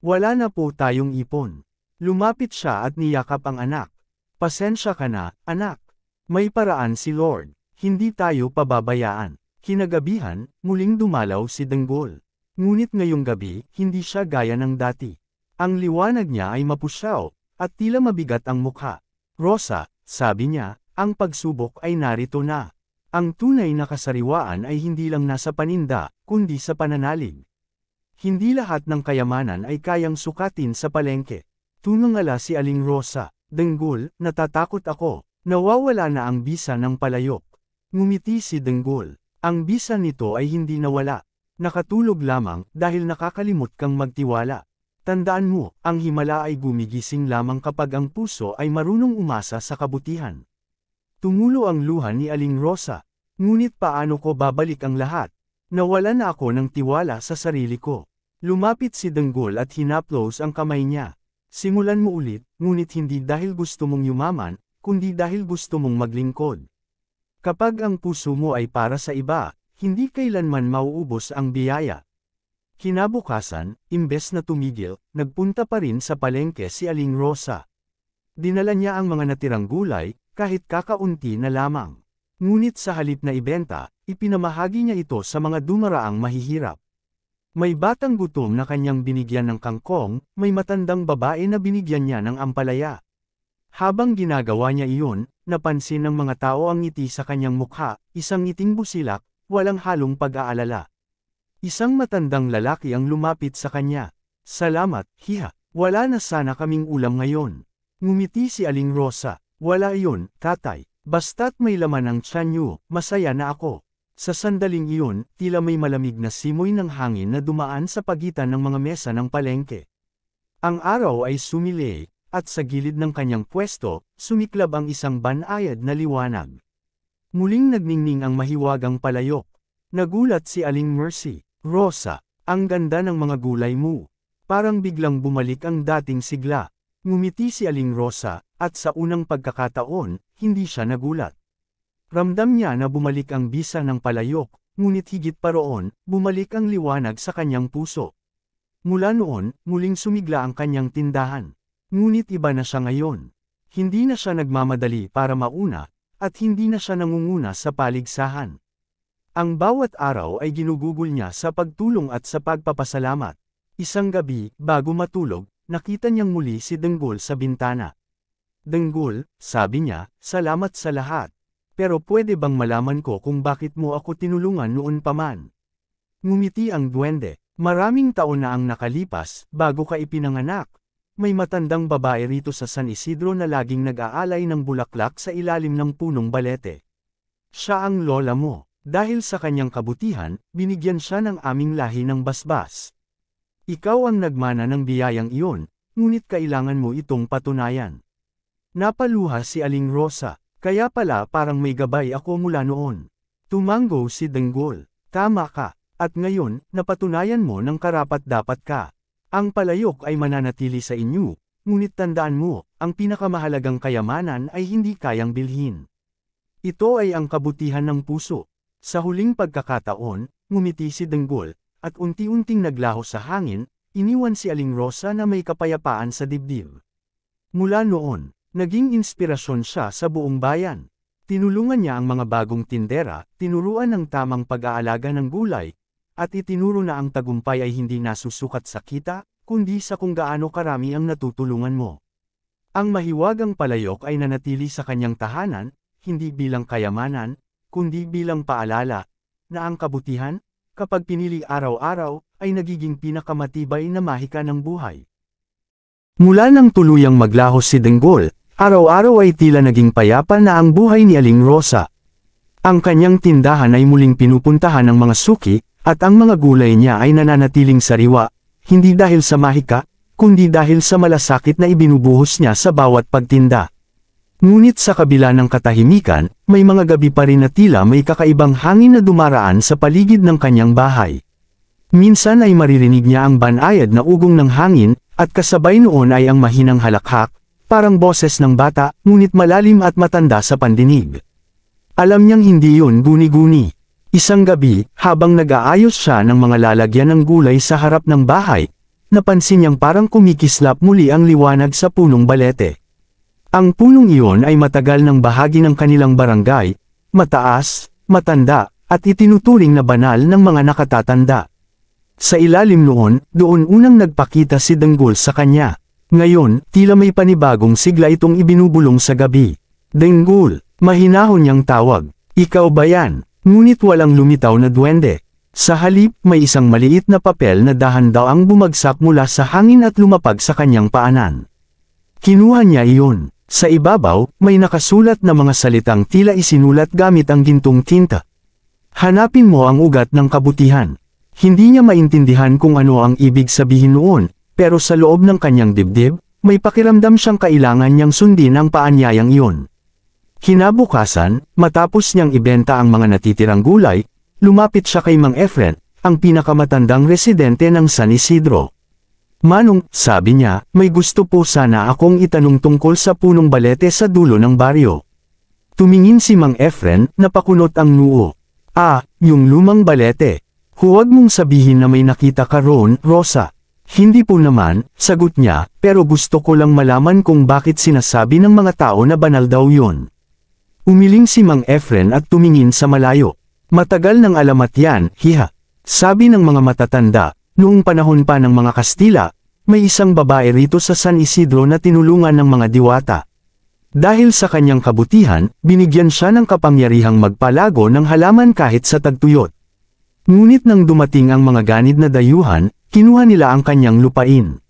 Wala na po tayong ipon. Lumapit siya at niyakap ang anak. Pasensya ka na, anak. May paraan si Lord. Hindi tayo pababayaan. Kinagabihan, muling dumalaw si Denggol. Ngunit ngayong gabi, hindi siya gaya ng dati. Ang liwanag niya ay mapusyaw, at tila mabigat ang mukha. Rosa, sabi niya, ang pagsubok ay narito na. Ang tunay na kasariwaan ay hindi lang nasa paninda, kundi sa pananalig. Hindi lahat ng kayamanan ay kayang sukatin sa palengke. Tumangala si Aling Rosa. Denggol, natatakot ako. Nawawala na ang bisa ng palayok. Ngumiti si Denggol. Ang bisa nito ay hindi nawala. Nakatulog lamang dahil nakakalimot kang magtiwala. Tandaan mo, ang himala ay gumigising lamang kapag ang puso ay marunong umasa sa kabutihan. Tumulo ang luha ni Aling Rosa. Ngunit paano ko babalik ang lahat? Nawala na ako ng tiwala sa sarili ko. Lumapit si Denggol at hinaplos ang kamay niya. Simulan mo ulit, ngunit hindi dahil gusto mong yumaman, kundi dahil gusto mong maglingkod. Kapag ang puso mo ay para sa iba, hindi kailanman mauubos ang biyaya. Kinabukasan, imbes na tumigil, nagpunta pa rin sa palengke si Aling Rosa. Dinala niya ang mga natirang gulay, kahit kakaunti na lamang. Ngunit sa halip na ibenta, ipinamahagi niya ito sa mga dumaraang mahihirap. May batang gutom na kanyang binigyan ng kangkong, may matandang babae na binigyan niya ng ampalaya. Habang ginagawa niya iyon, napansin ng mga tao ang ngiti sa kanyang mukha, isang ngiting busilak, walang halong pag-aalala. Isang matandang lalaki ang lumapit sa kanya. Salamat, hiha, wala na sana kaming ulam ngayon. Ngumiti si Aling Rosa. Wala iyon, tatay. Basta't may laman ang tiyan niyo, masaya na ako. Sa sandaling iyon, tila may malamig na simoy ng hangin na dumaan sa pagitan ng mga mesa ng palengke. Ang araw ay sumili, at sa gilid ng kanyang pwesto, sumiklab ang isang banayad na liwanag. Muling nagningning ang mahiwagang palayok. Nagulat si Aling Mercy. Rosa, ang ganda ng mga gulay mo. Parang biglang bumalik ang dating sigla. Ngumiti si Aling Rosa, at sa unang pagkakataon, hindi siya nagulat. Ramdam niya na bumalik ang bisa ng palayok, ngunit higit pa roon, bumalik ang liwanag sa kanyang puso. Mula noon, muling sumigla ang kanyang tindahan. Ngunit iba na siya ngayon. Hindi na siya nagmamadali para mauna, at hindi na siya nangunguna sa paligsahan. Ang bawat araw ay ginugugol niya sa pagtulong at sa pagpapasalamat. Isang gabi, bago matulog, nakita niyang muli si Denggol sa bintana. Denggol, sabi niya, salamat sa lahat. Pero pwede bang malaman ko kung bakit mo ako tinulungan noon pa man? Ngumiti ang duwende. Maraming taon na ang nakalipas, bago ka ipinanganak. May matandang babae rito sa San Isidro na laging nag-aalay ng bulaklak sa ilalim ng punong balete. Siya ang lola mo. Dahil sa kanyang kabutihan, binigyan siya ng aming lahi ng basbas. Ikaw ang nagmana ng biyayang iyon, ngunit kailangan mo itong patunayan. Napaluha si Aling Rosa, kaya pala parang may gabay ako mula noon. Tumango si Danggol. Tama ka. At ngayon, napatunayan mo ng karapat-dapat ka. Ang palayok ay mananatili sa inyo, ngunit tandaan mo, ang pinakamahalagang kayamanan ay hindi kayang bilhin. Ito ay ang kabutihan ng puso. Sa huling pagkakataon, ngumiti si Danggol, at unti-unting naglaho sa hangin, iniwan si Aling Rosa na may kapayapaan sa dibdib. Mula noon, naging inspirasyon siya sa buong bayan. Tinulungan niya ang mga bagong tindera, tinuruan ng tamang pag-aalaga ng gulay, at itinuro na ang tagumpay ay hindi nasusukat sa kita, kundi sa kung gaano karami ang natutulungan mo. Ang mahiwagang palayok ay nanatili sa kanyang tahanan, hindi bilang kayamanan, kundi bilang paalala, na ang kabutihan, kapag pinili araw-araw, ay nagiging pinakamatibay na mahika ng buhay. Mula nang tuluyang maglaho si Danggol, araw-araw ay tila naging payapa na ang buhay ni Aling Rosa. Ang kanyang tindahan ay muling pinupuntahan ng mga suki, at ang mga gulay niya ay nananatiling sariwa, hindi dahil sa mahika, kundi dahil sa malasakit na ibinubuhos niya sa bawat pagtinda. Ngunit sa kabila ng katahimikan, may mga gabi pa rin na tila may kakaibang hangin na dumaraan sa paligid ng kanyang bahay. Minsan ay maririnig niya ang banayad na ugong ng hangin, at kasabay noon ay ang mahinang halakhak, parang boses ng bata, ngunit malalim at matanda sa pandinig. Alam niyang hindi yun guni-guni. Isang gabi, habang nag-aayos siya ng mga lalagyan ng gulay sa harap ng bahay, napansin niyang parang kumikislap muli ang liwanag sa punong balete. Ang punong iyon ay matagal ng bahagi ng kanilang barangay, mataas, matanda, at itinuturing na banal ng mga nakatatanda. Sa ilalim noon, doon unang nagpakita si Danggol sa kanya. Ngayon, tila may panibagong sigla itong ibinubulong sa gabi. Danggol, mahinahon niyang tawag. Ikaw ba yan? Ngunit walang lumitaw na duwende. Sa halip, may isang maliit na papel na dahan-daang bumagsak mula sa hangin at lumapag sa kanyang paanan. Kinuha niya iyon. Sa ibabaw, may nakasulat na mga salitang tila isinulat gamit ang gintong tinta. Hanapin mo ang ugat ng kabutihan. Hindi niya maintindihan kung ano ang ibig sabihin noon, pero sa loob ng kanyang dibdib, may pakiramdam siyang kailangan niyang sundin ang paanyayang iyon. Kinabukasan, matapos niyang ibenta ang mga natitirang gulay, lumapit siya kay Mang Efren, ang pinakamatandang residente ng San Isidro. Manong, sabi niya, may gusto po sana akong itanong tungkol sa punong balete sa dulo ng baryo. Tumingin si Mang Efren, napakunot ang noo. Ah, yung lumang balete. Huwag mong sabihin na may nakita ka roon, Rosa. Hindi po naman, sagot niya, pero gusto ko lang malaman kung bakit sinasabi ng mga tao na banal daw yun. Umiling si Mang Efren at tumingin sa malayo. Matagal nang alamat yan, hiha. Sabi ng mga matatanda, noong panahon pa ng mga Kastila, may isang babae rito sa San Isidro na tinulungan ng mga diwata. Dahil sa kanyang kabutihan, binigyan siya ng kapangyarihang magpalago ng halaman kahit sa tagtuyot. Ngunit nang dumating ang mga ganid na dayuhan, kinuha nila ang kanyang lupain.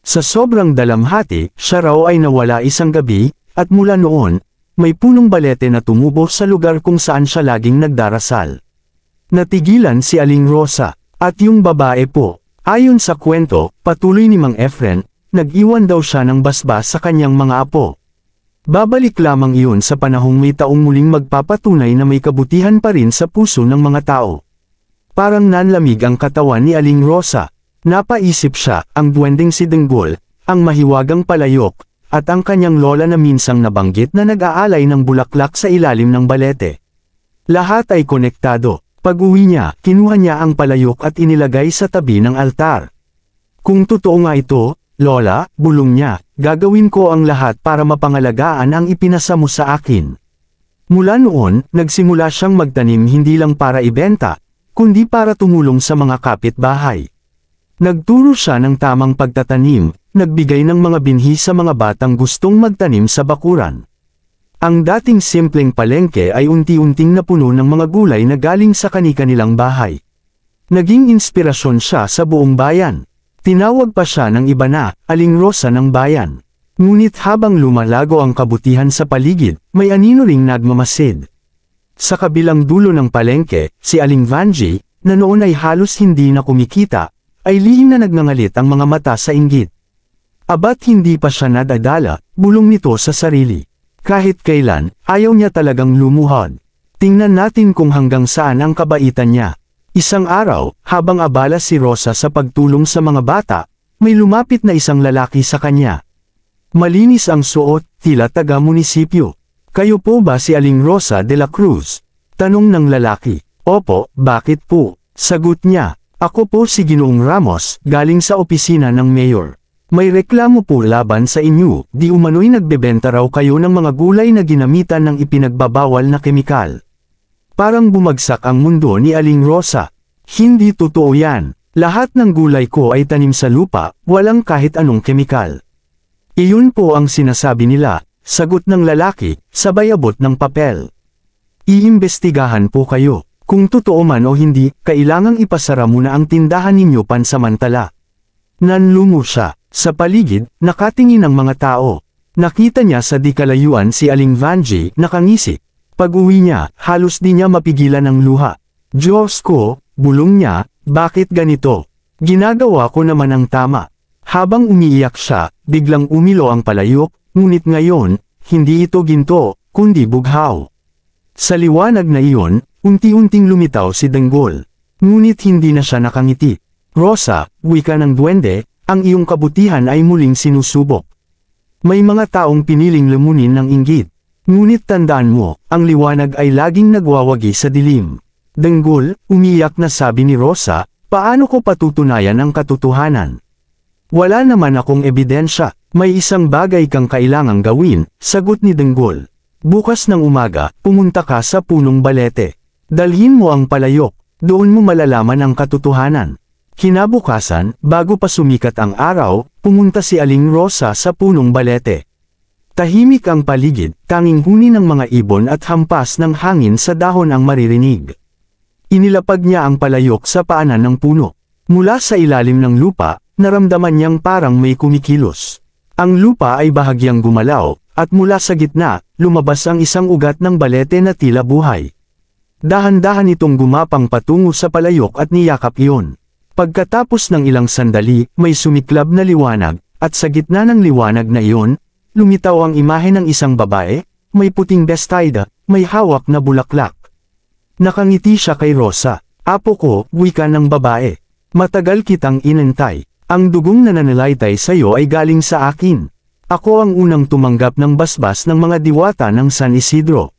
Sa sobrang dalamhati, siya raw ay nawala isang gabi, at mula noon, may punong balete na tumubo sa lugar kung saan siya laging nagdarasal. Natigilan si Aling Rosa, at yung babae po. Ayon sa kwento, patuloy ni Mang Efren, nag-iwan daw siya ng basbas sa kanyang mga apo. Babalik lamang iyon sa panahong may taong muling magpapatunay na may kabutihan pa rin sa puso ng mga tao. Parang nanlamig ang katawan ni Aling Rosa. Napaisip siya, ang duwending si Danggol, ang mahiwagang palayok, at ang kanyang lola na minsang nabanggit na nag-aalay ng bulaklak sa ilalim ng balete. Lahat ay konektado. Pag-uwi niya, kinuha niya ang palayok at inilagay sa tabi ng altar. Kung totoo nga ito, Lola, bulong niya, gagawin ko ang lahat para mapangalagaan ang ipinasa mo sa akin. Mula noon, nagsimula siyang magtanim hindi lang para ibenta, kundi para tumulong sa mga kapitbahay. Nagturo siya ng tamang pagtatanim, nagbigay ng mga binhi sa mga batang gustong magtanim sa bakuran. Ang dating simpleng palengke ay unti-unting napuno ng mga gulay na galing sa kani-kanilang bahay. Naging inspirasyon siya sa buong bayan. Tinawag pa siya ng iba na, Aling Rosa ng bayan. Ngunit habang lumalago ang kabutihan sa paligid, may anino ring nagmamasid. Sa kabilang dulo ng palengke, si Aling Vanji, na noon ay halos hindi na kumikita, ay lihim na nagngangalit ang mga mata sa inggit. Abat hindi pa siya nadadala, bulong nito sa sarili. Kahit kailan, ayaw niya talagang lumuhod. Tingnan natin kung hanggang saan ang kabaitan niya. Isang araw, habang abala si Rosa sa pagtulong sa mga bata, may lumapit na isang lalaki sa kanya. Malinis ang suot, tila taga-munisipyo. Kayo po ba si Aling Rosa de la Cruz? Tanong ng lalaki. Opo, bakit po? Sagot niya. Ako po si Ginoong Ramos, galing sa opisina ng mayor. May reklamo po laban sa inyo, di umano'y nagbebenta raw kayo ng mga gulay na ginamitan ng ipinagbabawal na kemikal. Parang bumagsak ang mundo ni Aling Rosa. Hindi totoo yan. Lahat ng gulay ko ay tanim sa lupa, walang kahit anong kemikal. Iyon po ang sinasabi nila, sagot ng lalaki, sabay abot ng papel. Iimbestigahan po kayo. Kung totoo man o hindi, kailangang ipasara muna ang tindahan ninyo pansamantala. Nanlungo siya. Sa paligid, nakatingin ang mga tao. Nakita niya sa di kalayuan si Aling Vanjie, nakangisi. Pag-uwi niya, halos di niya mapigilan ang luha. Diyos ko, bulong niya, bakit ganito? Ginagawa ko naman ang tama. Habang umiiyak siya, biglang umilo ang palayok, ngunit ngayon, hindi ito ginto, kundi bughaw. Sa liwanag na iyon, unti-unting lumitaw si Denggol. Ngunit hindi na siya nakangiti. Rosa, wika ng duwende, ang iyong kabutihan ay muling sinusubok. May mga taong piniling lumunin ng inggit. Ngunit tandaan mo, ang liwanag ay laging nagwawagi sa dilim. Denggol, umiyak na sabi ni Rosa, paano ko patutunayan ang katotohanan? Wala naman akong ebidensya, may isang bagay kang kailangang gawin, sagot ni Denggol. Bukas ng umaga, pumunta ka sa punong balete. Dalhin mo ang palayok, doon mo malalaman ang katotohanan. Kinabukasan, bago pa sumikat ang araw, pumunta si Aling Rosa sa punong balete. Tahimik ang paligid, tanging huni ng mga ibon at hampas ng hangin sa dahon ang maririnig. Inilapag niya ang palayok sa paanan ng puno. Mula sa ilalim ng lupa, naramdaman niyang parang may kumikilos. Ang lupa ay bahagyang gumalaw, at mula sa gitna, lumabas ang isang ugat ng balete na tila buhay. Dahan-dahan itong gumapang patungo sa palayok at niyakap iyon. Pagkatapos ng ilang sandali, may sumiklab na liwanag, at sa gitna ng liwanag na iyon, lumitaw ang imahe ng isang babae, may puting bestida, may hawak na bulaklak. Nakangiti siya kay Rosa. Apo ko, wika ng babae. Matagal kitang inantay. Ang dugong nananalaytay sa iyo ay galing sa akin. Ako ang unang tumanggap ng basbas ng mga diwata ng San Isidro.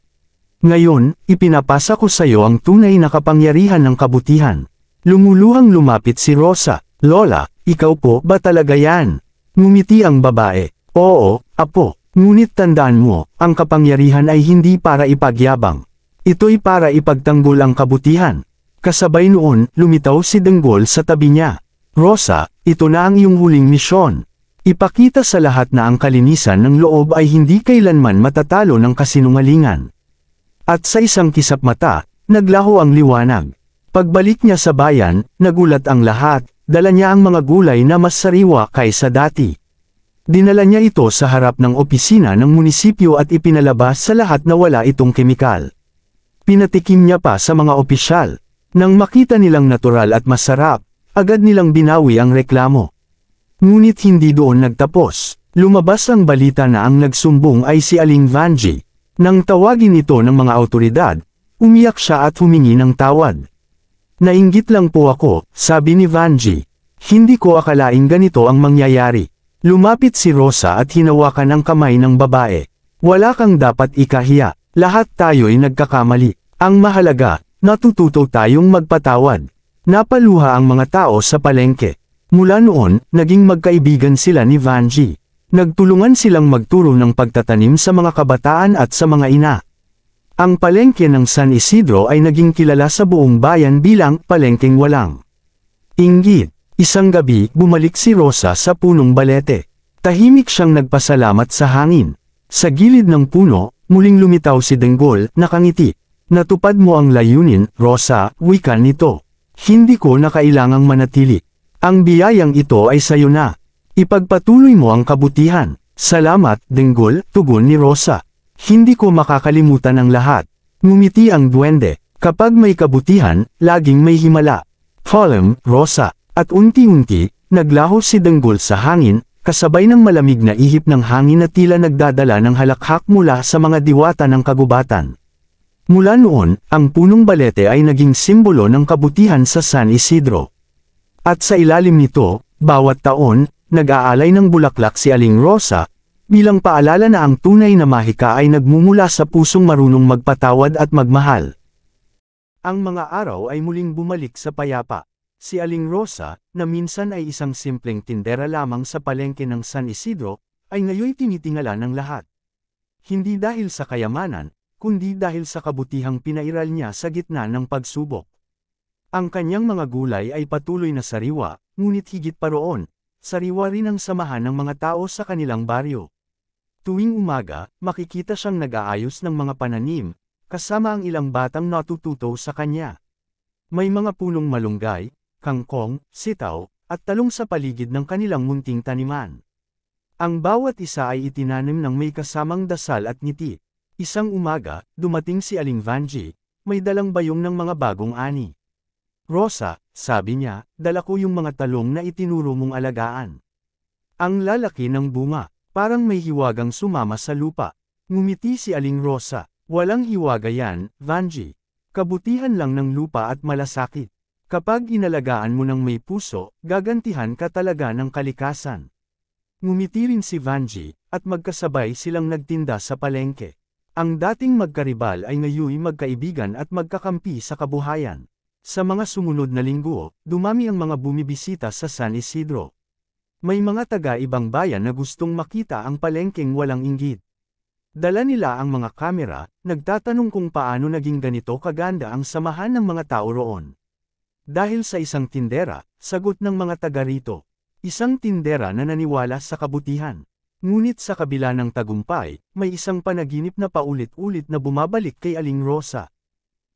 Ngayon, ipinapasa ko sa iyo ang tunay na kapangyarihan ng kabutihan. Lumuluhang lumapit si Rosa. Lola, ikaw po ba talaga yan? Ngumiti ang babae. Oo, apo. Ngunit tandaan mo, ang kapangyarihan ay hindi para ipagyabang. Ito'y para ipagtanggol ang kabutihan. Kasabay noon, lumitaw si Denggol sa tabi niya. Rosa, ito na ang iyong huling misyon. Ipakita sa lahat na ang kalinisan ng loob ay hindi kailanman matatalo ng kasinungalingan. At sa isang kisap mata, naglaho ang liwanag. Pagbalik niya sa bayan, nagulat ang lahat, dala niya ang mga gulay na mas sariwa kaysa dati. Dinala niya ito sa harap ng opisina ng munisipyo at ipinalabas sa lahat na wala itong kemikal. Pinatikim niya pa sa mga opisyal. Nang makita nilang natural at masarap, agad nilang binawi ang reklamo. Ngunit hindi doon nagtapos. Lumabas ang balita na ang nagsumbong ay si Aling Vanjie. Nang tawagin ito ng mga awtoridad, umiyak siya at humingi ng tawad. Nainggit lang po ako, sabi ni Vanjie. Hindi ko akalaing ganito ang mangyayari. Lumapit si Rosa at hinawakan ang kamay ng babae. Wala kang dapat ikahiya. Lahat tayo'y nagkakamali. Ang mahalaga, natututo tayong magpatawad. Napaluha ang mga tao sa palengke. Mula noon, naging magkaibigan sila ni Vanjie. Nagtulungan silang magturo ng pagtatanim sa mga kabataan at sa mga ina. Ang palengke ng San Isidro ay naging kilala sa buong bayan bilang palengkeng walang inggit. Isang gabi, bumalik si Rosa sa punong balete. Tahimik siyang nagpasalamat sa hangin. Sa gilid ng puno, muling lumitaw si Denggol, nakangiti. Natupad mo ang layunin, Rosa, wika nito. Hindi ko na kailangang manatili. Ang biyayang ito ay sayo na. Ipagpatuloy mo ang kabutihan. Salamat, Denggol, tugon ni Rosa. Hindi ko makakalimutan ang lahat. Ngumiti ang duwende. Kapag may kabutihan, laging may himala. Falem, Rosa. At unti-unti, naglaho si Denggol sa hangin, kasabay ng malamig na ihip ng hangin na tila nagdadala ng halakhak mula sa mga diwata ng kagubatan. Mula noon, ang punong balete ay naging simbolo ng kabutihan sa San Isidro. At sa ilalim nito, bawat taon, nag-aalay ng bulaklak si Aling Rosa, bilang paalala na ang tunay na mahika ay nagmumula sa pusong marunong magpatawad at magmahal. Ang mga araw ay muling bumalik sa payapa. Si Aling Rosa, na minsan ay isang simpleng tindera lamang sa palengke ng San Isidro, ay ngayoy tinitingala ng lahat. Hindi dahil sa kayamanan, kundi dahil sa kabutihang pinairal niya sa gitna ng pagsubok. Ang kanyang mga gulay ay patuloy na sariwa, ngunit higit pa roon, sariwa rin ang samahan ng mga tao sa kanilang baryo. Tuwing umaga, makikita siyang nag-aayos ng mga pananim, kasama ang ilang batang natututo sa kanya. May mga punong malunggay, kangkong, sitaw, at talong sa paligid ng kanilang munting taniman. Ang bawat isa ay itinanim ng may kasamang dasal at ngiti. Isang umaga, dumating si Aling Vanji, may dalang bayong ng mga bagong ani. Rosa, sabi niya, dala ko yung mga talong na itinuro mong alagaan. Ang lalaki ng bunga, parang may hiwagang sumama sa lupa. Ngumiti si Aling Rosa, walang hiwaga yan, Vanji. Kabutihan lang ng lupa at malasakit. Kapag inalagaan mo ng may puso, gagantihan ka talaga ng kalikasan. Ngumiti rin si Vanji, at magkasabay silang nagtinda sa palengke. Ang dating magkaribal ay ngayoy magkaibigan at magkakampi sa kabuhayan. Sa mga sumunod na linggo, dumami ang mga bumibisita sa San Isidro. May mga taga-ibang bayan na gustong makita ang palengkeng walang inggit. Dala nila ang mga kamera, nagtatanong kung paano naging ganito kaganda ang samahan ng mga tao roon. Dahil sa isang tindera, sagot ng mga taga rito. Isang tindera na naniwala sa kabutihan. Ngunit sa kabila ng tagumpay, may isang panaginip na paulit-ulit na bumabalik kay Aling Rosa.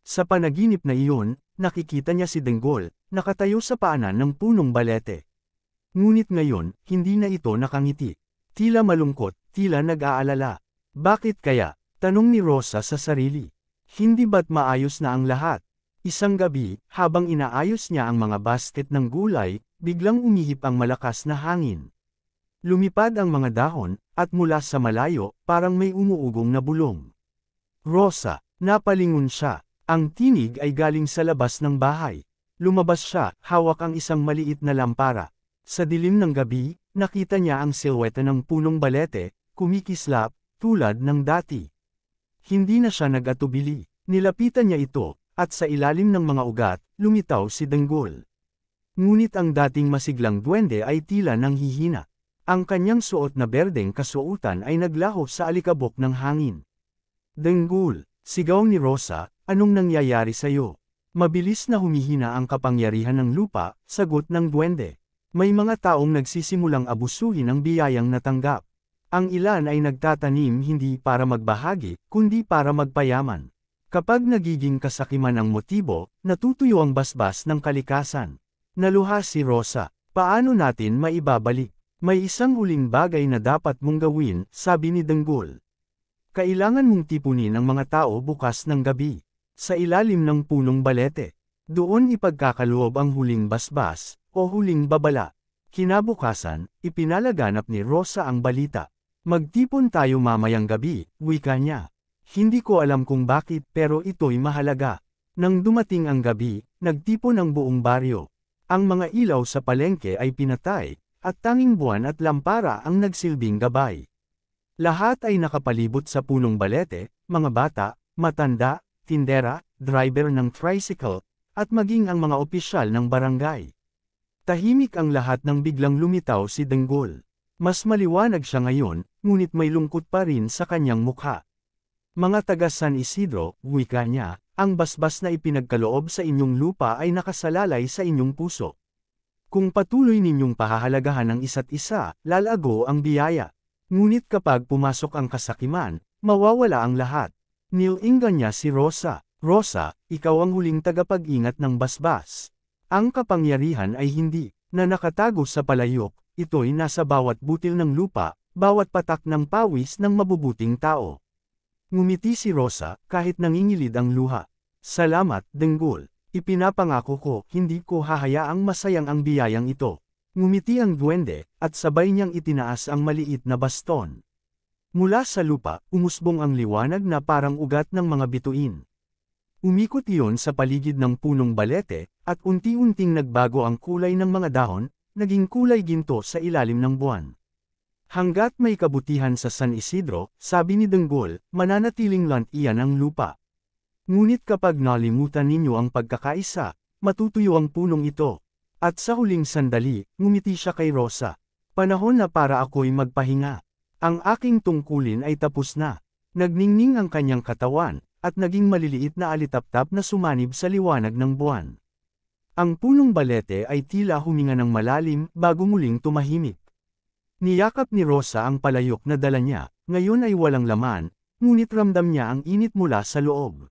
Sa panaginip na iyon, nakikita niya si Denggol, nakatayo sa paanan ng punong balete. Ngunit ngayon, hindi na ito nakangiti. Tila malungkot, tila nag-aalala. Bakit kaya? Tanong ni Rosa sa sarili. Hindi ba't maayos na ang lahat? Isang gabi, habang inaayos niya ang mga basket ng gulay, biglang umihip ang malakas na hangin. Lumipad ang mga dahon, at mula sa malayo, parang may umuugong na bulong. Rosa, napalingon siya. Ang tinig ay galing sa labas ng bahay. Lumabas siya, hawak ang isang maliit na lampara. Sa dilim ng gabi, nakita niya ang silweta ng punong balete, kumikislap, tulad ng dati. Hindi na siya nag-atubili. Nilapitan niya ito, at sa ilalim ng mga ugat, lumitaw si Denggol. Ngunit ang dating masiglang duwende ay tila nang hihina. Ang kanyang suot na berdeng kasuotan ay naglaho sa alikabok ng hangin. Denggol, sigaw ni Rosa, anong nangyayari sa'yo? Mabilis na humihina ang kapangyarihan ng lupa, sagot ng duwende. May mga taong nagsisimulang abusuhin ang biyayang natanggap. Ang ilan ay nagtatanim hindi para magbahagi, kundi para magpayaman. Kapag nagiging kasakiman ang motibo, natutuyo ang basbas ng kalikasan. Naluha si Rosa, paano natin maibabalik? May isang huling bagay na dapat mong gawin, sabi ni Denggol. Kailangan mong tipunin ang mga tao bukas ng gabi. Sa ilalim ng punong balete. Doon ipagkakaloob ang huling basbas, o huling babala. Kinabukasan, ipinalaganap ni Rosa ang balita. Magtipon tayo mamayang gabi, wika niya. Hindi ko alam kung bakit pero ito'y mahalaga. Nang dumating ang gabi, nagtipon ang buong baryo. Ang mga ilaw sa palengke ay pinatay, at tanging buwan at lampara ang nagsilbing gabay. Lahat ay nakapalibot sa punong balete, mga bata, matanda, tindera, driver ng tricycle, at maging ang mga opisyal ng barangay. Tahimik ang lahat nang biglang lumitaw si Denggol. Mas maliwanag siya ngayon, ngunit may lungkot pa rin sa kanyang mukha. Mga taga San Isidro, wika niya, ang basbas na ipinagkaloob sa inyong lupa ay nakasalalay sa inyong puso. Kung patuloy ninyong pahahalagahan ang isa't isa, lalago ang biyaya. Ngunit kapag pumasok ang kasakiman, mawawala ang lahat. Nilingan niya si Rosa. Rosa, ikaw ang huling tagapag-ingat ng basbas. Ang kapangyarihan ay hindi na nakatago sa palayok, ito'y nasa bawat butil ng lupa, bawat patak ng pawis ng mabubuting tao. Ngumiti si Rosa, kahit nangingilid ang luha. Salamat, Denggol. Ipinapangako ko, hindi ko hahayaang masayang ang biyayang ito. Ngumiti ang duwende, at sabay niyang itinaas ang maliit na baston. Mula sa lupa, umusbong ang liwanag na parang ugat ng mga bituin. Umikot iyon sa paligid ng punong balete, at unti-unting nagbago ang kulay ng mga dahon, naging kulay ginto sa ilalim ng buwan. Hanggat may kabutihan sa San Isidro, sabi ni Danggol, mananatiling lant iyan ang lupa. Ngunit kapag nalimutan ninyo ang pagkakaisa, matutuyo ang punong ito. At sa huling sandali, ngumiti siya kay Rosa. Panahon na para ako'y magpahinga. Ang aking tungkulin ay tapos na. Nagningning ang kanyang katawan, at naging maliliit na alitaptap na sumanib sa liwanag ng buwan. Ang punong balete ay tila huminga ng malalim bago muling tumahimik. Niyakap ni Rosa ang palayok na dala niya, ngayon ay walang laman, ngunit ramdam niya ang init mula sa loob.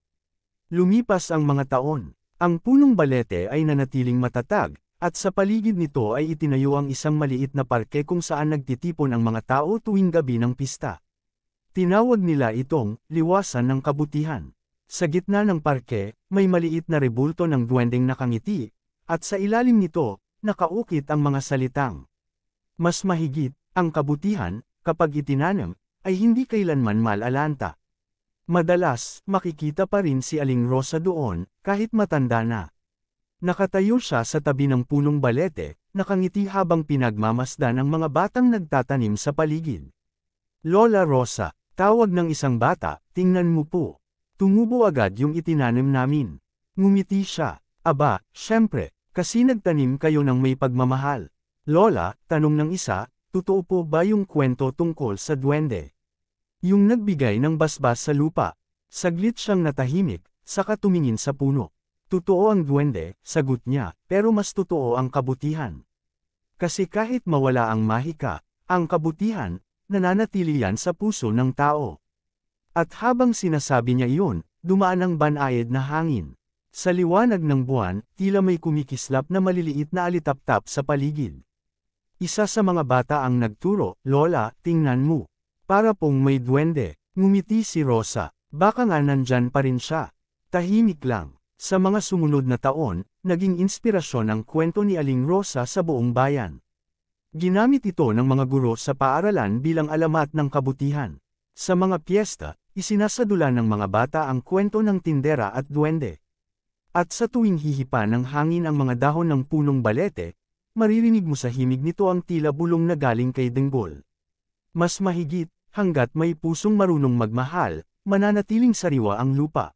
Lumipas ang mga taon, ang punong balete ay nanatiling matatag, at sa paligid nito ay itinayo ang isang maliit na parke kung saan nagtitipon ang mga tao tuwing gabi ng pista. Tinawag nila itong liwasan ng kabutihan. Sa gitna ng parke, may maliit na rebulto ng duwendeng nakangiti, at sa ilalim nito, nakaukit ang mga salitang. Mas mahigit, ang kabutihan, kapag itinanam, ay hindi kailanman malalanta. Madalas, makikita pa rin si Aling Rosa doon, kahit matanda na. Nakatayo siya sa tabi ng punong balete, nakangiti habang pinagmamasdan ang mga batang nagtatanim sa paligid. Lola Rosa, tawag ng isang bata, tingnan mo po. Tumubo agad yung itinanim namin. Ngumiti siya. Aba, syempre, kasi nagtanim kayo ng may pagmamahal. Lola, tanong ng isa, totoo po ba yung kwento tungkol sa duwende? Yung nagbigay ng basbas sa lupa. Saglit siyang natahimik, saka tumingin sa puno. Totoo ang duwende, sagot niya, pero mas totoo ang kabutihan. Kasi kahit mawala ang mahika, ang kabutihan, nananatili yan sa puso ng tao. At habang sinasabi niya iyon, dumaan ang banayad na hangin. Sa liwanag ng buwan, tila may kumikislap na maliliit na alitaptap sa paligid. Isa sa mga bata ang nagturo, Lola, tingnan mo. Para pong may duwende. Ngumiti si Rosa, baka nga nandyan pa rin siya. Tahimik lang. Sa mga sumunod na taon, naging inspirasyon ang kwento ni Aling Rosa sa buong bayan. Ginamit ito ng mga guro sa paaralan bilang alamat ng kabutihan. Sa mga piyesta, isinasadula ng mga bata ang kwento ng tindera at duwende. At sa tuwing hihipa ng hangin ang mga dahon ng punong balete, maririnig mo sa himig nito ang tila bulong na galing kay Danggol. Mas mahigit, hanggat may pusong marunong magmahal, mananatiling sariwa ang lupa.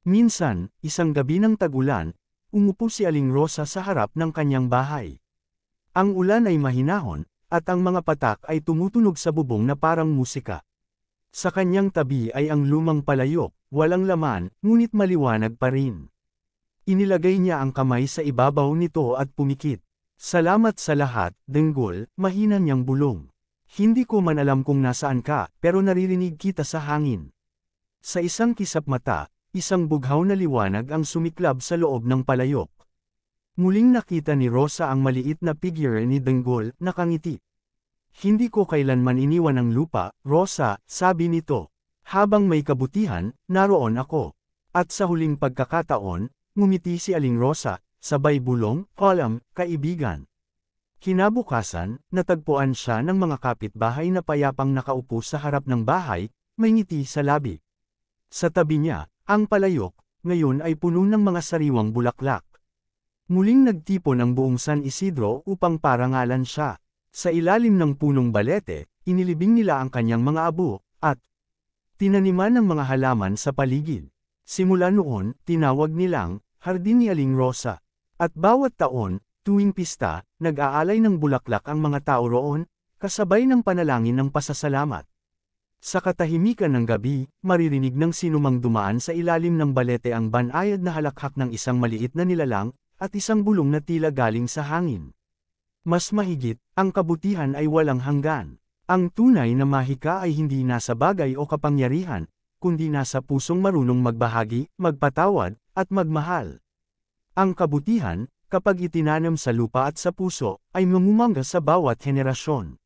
Minsan, isang gabi ng tag-ulan, umupo si Aling Rosa sa harap ng kanyang bahay. Ang ulan ay mahinahon, at ang mga patak ay tumutunog sa bubong na parang musika. Sa kanyang tabi ay ang lumang palayok, walang laman, ngunit maliwanag pa rin. Inilagay niya ang kamay sa ibabaw nito at pumikit. Salamat sa lahat, Danggol, mahina niyang bulong. Hindi ko man alam kung nasaan ka, pero naririnig kita sa hangin. Sa isang kisap mata, isang bughaw na liwanag ang sumiklab sa loob ng palayok. Muling nakita ni Rosa ang maliit na figure ni Danggol, nakangiti. Hindi ko kailanman iniwan ang lupa, Rosa, sabi nito. Habang may kabutihan, naroon ako. At sa huling pagkakataon, ngumiti si Aling Rosa, sabay bulong, "Alam, kaibigan." Kinabukasan, natagpuan siya ng mga kapitbahay na payapang nakaupo sa harap ng bahay, may ngiti sa labi. Sa tabi niya, ang palayok, ngayon ay puno ng mga sariwang bulaklak. Muling nagtipon ang buong San Isidro upang parangalan siya. Sa ilalim ng punong balete, inilibing nila ang kanyang mga abo, at tinaniman ng mga halaman sa paligid. Simula noon, tinawag nilang, Hardin ni Aling Rosa. At bawat taon, tuwing pista, nag-aalay ng bulaklak ang mga tao roon, kasabay ng panalangin ng pasasalamat. Sa katahimikan ng gabi, maririnig ng sinumang dumaan sa ilalim ng balete ang banayad na halakhak ng isang maliit na nilalang, at isang bulong na tila galing sa hangin. Mas mahigit, ang kabutihan ay walang hanggan. Ang tunay na mahika ay hindi nasa bagay o kapangyarihan, kundi nasa pusong marunong magbahagi, magpatawad, at magmahal. Ang kabutihan, kapag itinanam sa lupa at sa puso, ay mamumangga sa bawat henerasyon.